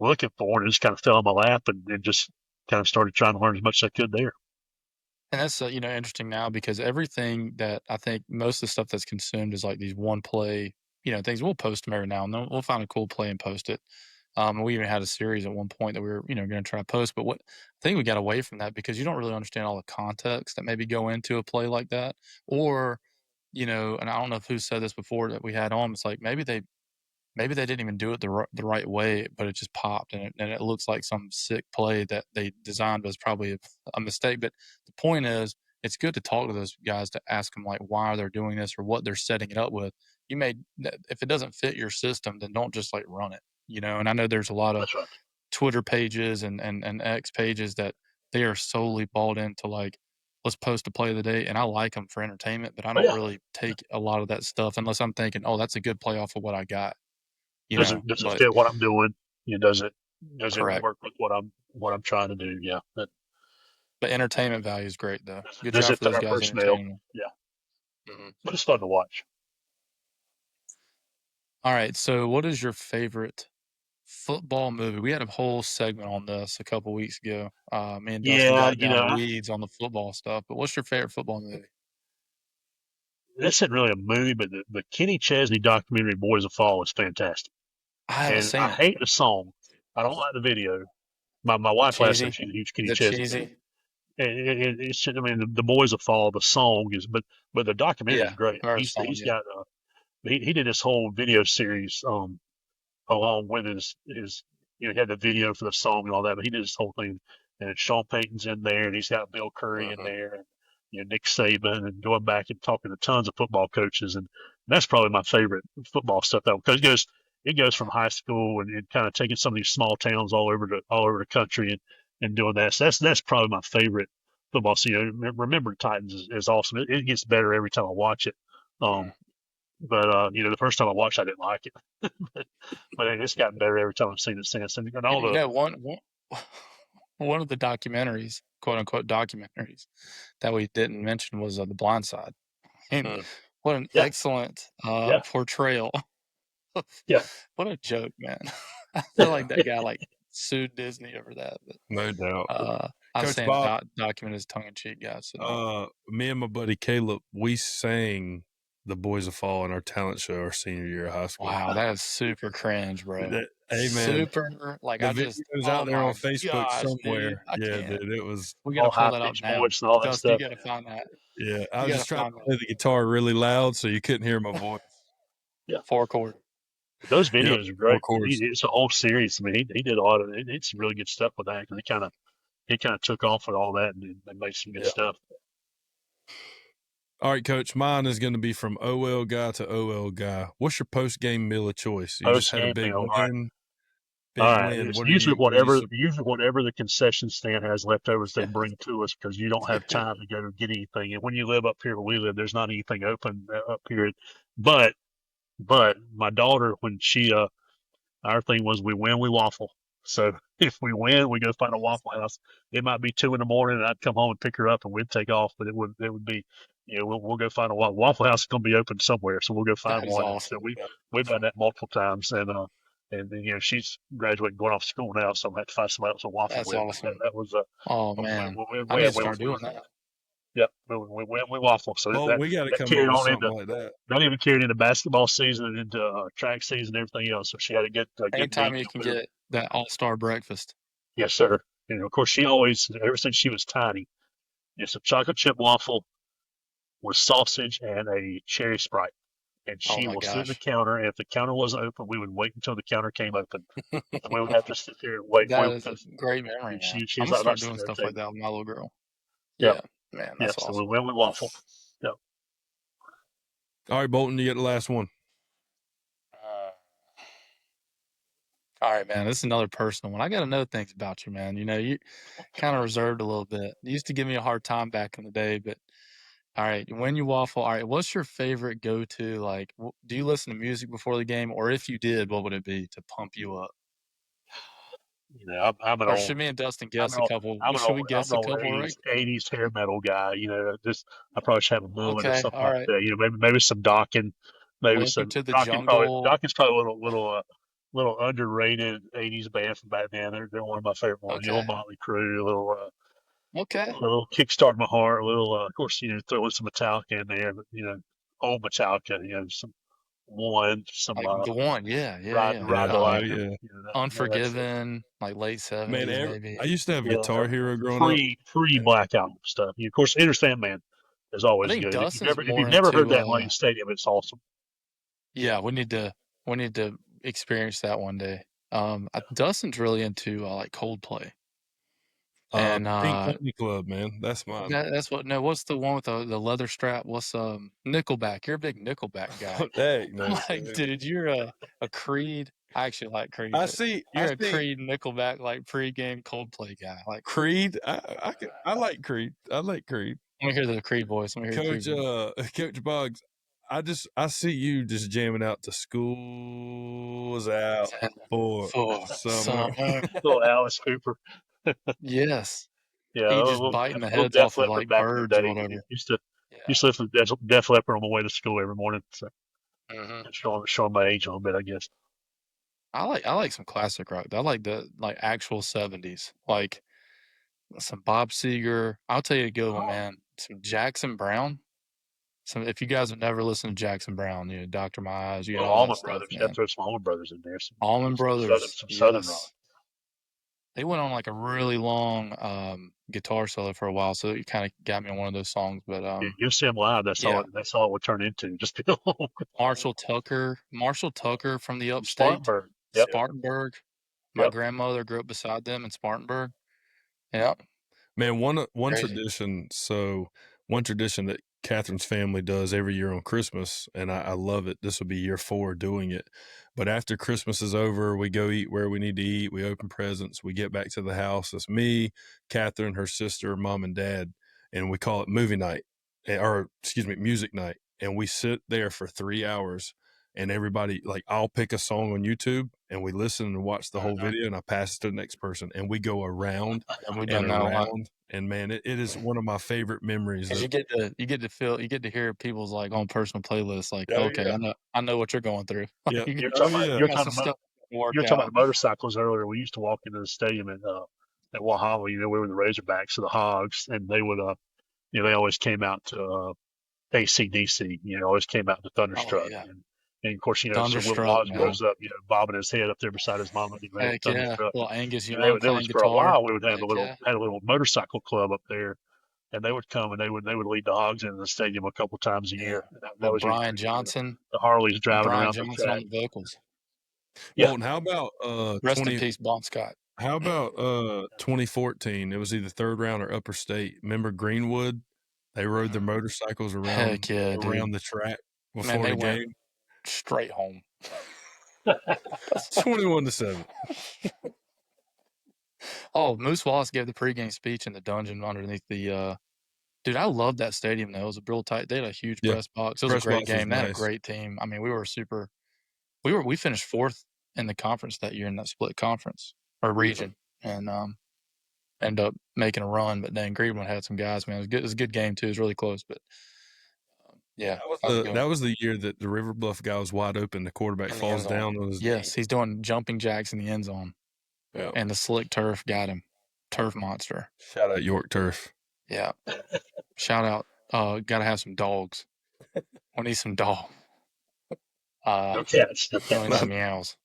looking for, and it just kind of fell in my lap and just kind of started trying to learn as much as I could there. And that's, interesting now because everything that I think most of the stuff that's consumed is like these one play, things. We'll post them every now and then. We'll find a cool play and post it. We even had a series at one point that we were, going to try to post, but I think we got away from that because you don't really understand all the context that maybe go into a play like that. Or, and I don't know who said this before that we had on. It's like maybe they didn't even do it the right way, but it just popped and it looks like some sick play that they designed was probably a mistake. But the point is, it's good to talk to those guys to ask them like why they're doing this or what they're setting it up with. If it doesn't fit your system, then don't just like run it. And I know there's a lot of That's right. Twitter pages and X pages that they are solely bought into like, let's post a play of the day. And I like them for entertainment, but I don't really take a lot of that stuff unless I'm thinking, oh, that's a good play off of what I got. Does it fit what I'm doing? Does it work with what I'm trying to do? Yeah. But entertainment value is great though. Good Does job it for fit those our guys personnel? entertaining. Yeah. But it's fun to watch. All right. So what is your favorite football movie? We had a whole segment on this a couple weeks ago. Me and Dustin got down the weeds on the football stuff. But what's your favorite football movie? This isn't really a movie, but the Kenny Chesney documentary "Boys of Fall" is fantastic. I haven't seen I it. hate the song. I don't like the video. My wife likes him. Cheesy. She's a huge Kenny Is it Chesney cheesy? fan. It's I mean the Boys of Fall. The song is, but the documentary is Yeah. great. Or He's song, yeah. got he did this whole video series along with his he had the video for the song and all that, but he did his whole thing. And Sean Payton's in there, and he's got Bill Curry in there, and Nick Saban, and going back and talking to tons of football coaches, and that's probably my favorite football stuff though, because it goes from high school and kind of taking some of these small towns all over the country and doing that. So that's probably my favorite football scene. Remember Titans is awesome. It gets better every time I watch it. But the first time I watched, I didn't like it, but it's gotten better every time I've seen it since. And all the one of the documentaries, quote unquote documentaries, that we didn't mention was The Blind Side. And what an excellent portrayal. Yeah. What a joke, man. I feel like that guy like sued Disney over that. But, no doubt. I'm Coach saying Bob, document is tongue in cheek, guys. So me and my buddy Caleb, we sang The Boys of Fall in our talent show our senior year of high school. Wow, that is super cringe, bro. Hey, man. Super, like the I just video's out there on Facebook somewhere. Dude, dude, it was we gotta pull that up high-pitched now. voice and all that Dusty, stuff. you gotta find that. Yeah, I was just trying to play the guitar really loud so you couldn't hear my voice. Yeah, 4-chord. Those videos are great. chords. It's a whole series. I mean, he did a lot of it. It's some really good stuff with that because he kind of took off with all that and made some good stuff. All right, Coach. Mine is going to be from OL guy to OL guy. What's your post game meal of choice? You just had a big win. Right. Big win. It's usually whatever the concession stand has leftovers they bring to us because you don't have time to go get anything. And when you live up here where we live, there's not anything open up here. But my daughter, when our thing was we win, we waffle. So if we win, we go find a Waffle House. It might be 2 a.m, and I'd come home and pick her up, and we'd take off. But it would be, we'll go find a Waffle House. Is going to be open somewhere, so we'll go find one. Awesome. So we've done that multiple times, and she's graduating, going off to school now, so I'm going to have to find somebody else to waffle That's with. awesome. That was man, I need to start doing that. Yep, we waffle. So we got to come carried up with on something into like that. That even carried into basketball season and into track season and everything else. So she had a good anytime you can get that all-star breakfast. Yes, sir. And of course, she always, ever since she was tiny, it's a chocolate chip waffle with sausage and a cherry Sprite. And she will sit at the counter. And if the counter wasn't open, we would wait until the counter came open. And we would have to sit there and wait. That is a great memory. She's I'm gonna start doing stuff like that with my little girl. Yeah, man, that's awesome. So we waffle. Yep. All right, Bolton, you get the last one. All right, man. This is another personal one. I got to know things about you, man. You kind of reserved a little bit. You used to give me a hard time back in the day, but all right, when you waffle, all right, what's your favorite go-to? Like, do you listen to music before the game, or if you did, what would it be to pump you up? I'm an or old. Should me and Dustin guess a couple? Should we guess a couple? 80s hair metal guy. I probably should have a mullet or something like that. Maybe some Dawkins. Maybe some to the jungle. Dawkins probably a little underrated 80s band from back then. They're one of my favorite ones. The old Motley Crue, a little Kickstart My Heart, a little of course, throw in some Metallica in there, but old Metallica, some One, some like the One, Ride the Lightning, Unforgiven, like late 70s, maybe. I used to have Guitar Hero growing up. Pre-Black Album stuff. Of course, Enter Sandman is always good. If you've never heard that in Lane Stadium, it's awesome. Yeah, we need to experience that one day. Dustin's really into like Coldplay. And Pink Pony Club, man, that's mine. That's what. No, what's the one with the leather strap? What's Nickelback? You're a big Nickelback guy. Dang, no, dude, you're a Creed. I actually like Creed. You're a Creed Nickelback like pregame Coldplay guy. Like Creed. I like Creed. I like Creed. Let me hear the Creed voice. Coach Boggs. I see you just jamming out to School's Out for summer. Little Alice Cooper. Yes. Yeah. He just biting the heads off of like birds or whatever. Used to listen to Def Leppard on my way to school every morning. So showing my age a little bit, I guess. I like some classic rock. I like the actual 70s, like some Bob Seger. I'll tell you a good one, man. Some Jackson Brown. If you guys have never listened to Jackson Brown, Dr. My Eyes, Allman Brothers. You have to throw some Allman Brothers in there. Allman Brothers. Some Southern rock. They went on like a really long guitar solo for a while, so it kind of got me on one of those songs. But you see them live, that's all it would turn into. Just Marshall Tucker from the Upstate. Spartanburg. My grandmother grew up beside them in Spartanburg. Yeah. Man, one Crazy. tradition. So one tradition that Catherine's family does every year on Christmas, and I love it. This will be year 4 doing it. But after Christmas is over, we go eat where we need to eat. We open presents. We get back to the house. It's me, Catherine, her sister, mom, and dad, and we call it movie night, or excuse me, music night. And we sit there for 3 hours. And everybody, like, I'll pick a song on YouTube and we listen and watch the whole video, and I pass it to the next person, and we go around We've and done that a lot. around. And man, it is one of my favorite memories. Because you get to hear people's like own personal playlists. Like, Oh, okay, yeah. I know what you're going through. Yeah. You're talking Work about the motorcycles earlier. We used to walk into the stadium at Wahama. We were the Razorbacks or the Hogs, and they would, they always came out to AC/DC. Always came out to Thunderstruck. yeah. And of course, so Will Thunderstruck, Boggs man. goes up, bobbing his head up there beside his mama. Heck yeah. Well, Angus, And playing there was for a guitar. while we would have Heck had a little motorcycle club up there, and they would come and they would lead the Hogs into the stadium a couple times a year. That was Brian Johnson. The Harleys driving Brian around Johnson the track. on the vocals. Yeah. Well, and how about Rest in peace, Bon Scott. How about 2014? It was either third round or upper state. Remember Greenwood? They rode their motorcycles around Heck yeah, around dude. the track before Man, they the went game. straight home. 21-7. Oh, Moose Wallace gave the pregame speech in the dungeon underneath the dude, I love that stadium though. It was a real tight. They had a huge press box. It was a great game. They had a great team. I mean, we finished 4th in the conference that year in that split conference or region, and ended up making a run. But then Greenwood had some guys, man. It was a good game too. It was really close, but yeah, that was the year that the River Bluff guy was wide open. The quarterback falls down on his knee. He's doing jumping jacks in the end zone. Yeah. And the slick turf got him. Turf monster. Shout out York Turf. Yeah. Shout out. Gotta have some dogs. We need some dog. No cats. Some meows.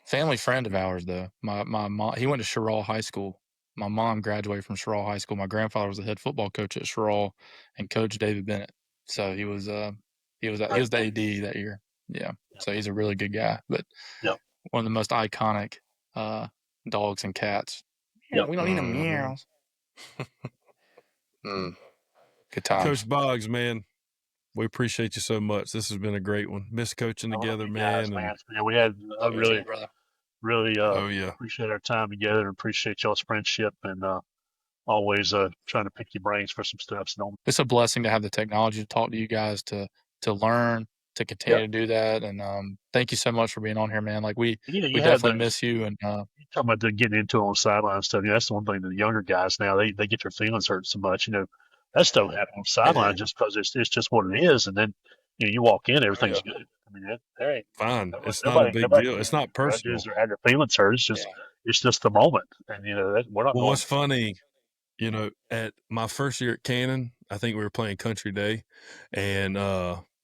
Family friend of ours though. My mom, he went to Sherall High School. My mom graduated from Sherall High School. My grandfather was the head football coach at Sherall and Coach David Bennett. So he was the AD that year. Yeah. So he's a really good guy. But one of the most iconic dogs and cats. Yeah, we don't need no meows. Good times. Coach Boggs, man, we appreciate you so much. This has been a great one. Miss coaching together, man. We had really appreciate our time together and appreciate y'all's friendship and always trying to pick your brains for some stuff. So it's a blessing to have the technology to talk to you guys, to learn, to continue to do that. And thank you so much for being on here, man. Like we definitely miss you. And talking about getting into it on sideline stuff. That's the one thing that the younger guys now they get their feelings hurt so much. That stuff happens on sideline just because it's just what it is. And then you walk in, everything's good. I mean, there ain't fine. It's not a big deal. It's not personal. Or had their feelings hurt. It's just the moment. And we're not. Well, what's funny, at my first year at Cannon, I think we were playing Country Day, and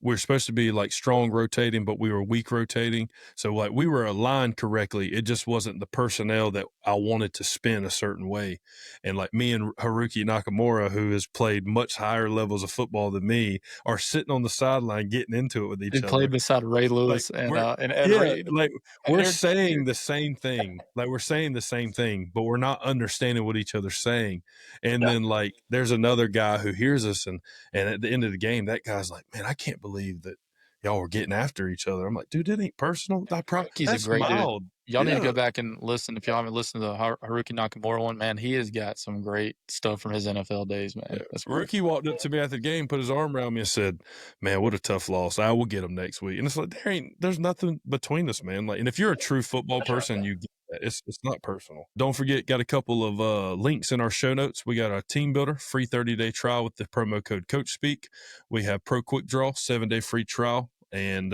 we were supposed to be like strong rotating, but we were weak rotating. So like we were aligned correctly. It just wasn't the personnel that I wanted to spin a certain way. And like me and Haruki Nakamura, who has played much higher levels of football than me, are sitting on the sideline getting into it with each other. He played beside Ray Lewis and Ed Reed. Like we're saying the same thing. Like we're saying the same thing, but we're not understanding what each other's saying. And then like there's another guy who hears us, and at the end of the game, that guy's like, "Man, I can't believe that y'all were getting after each other." I'm like, dude, it ain't personal. He's a great dude. Y'all need to go back and listen. If y'all haven't listened to the Haruki Nakamura one, man, he has got some great stuff from his NFL days, man. Haruki walked up to me after the game, put his arm around me and said, "Man, what a tough loss. I will get him next week." And it's like, there's nothing between us, man. Like, and if you're a true football person, you get that. It's not personal. Don't forget, got a couple of links in our show notes. We got our team builder, free 30-day trial with the promo code CoachSpeak. We have Pro Quick Draw, 7-day free trial. And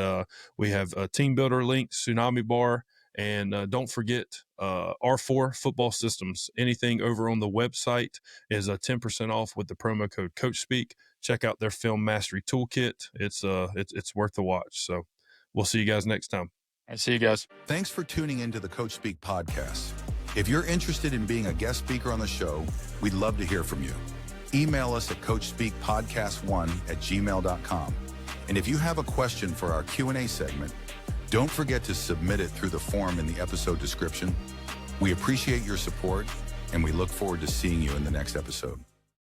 we have a team builder link, Tsunami Bar. And don't forget R4 Football Systems. Anything over on the website is 10% off with the promo code CoachSpeak. Check out their Film Mastery Toolkit. It's worth the watch. So we'll see you guys next time. I see you guys. Thanks for tuning into the Coach Speak podcast. If you're interested in being a guest speaker on the show, we'd love to hear from you. Email us at coachspeakpodcast1@gmail.com. And if you have a question for our Q&A segment, Don't forget to submit it through the form in the episode description. We appreciate your support, and we look forward to seeing you in the next episode.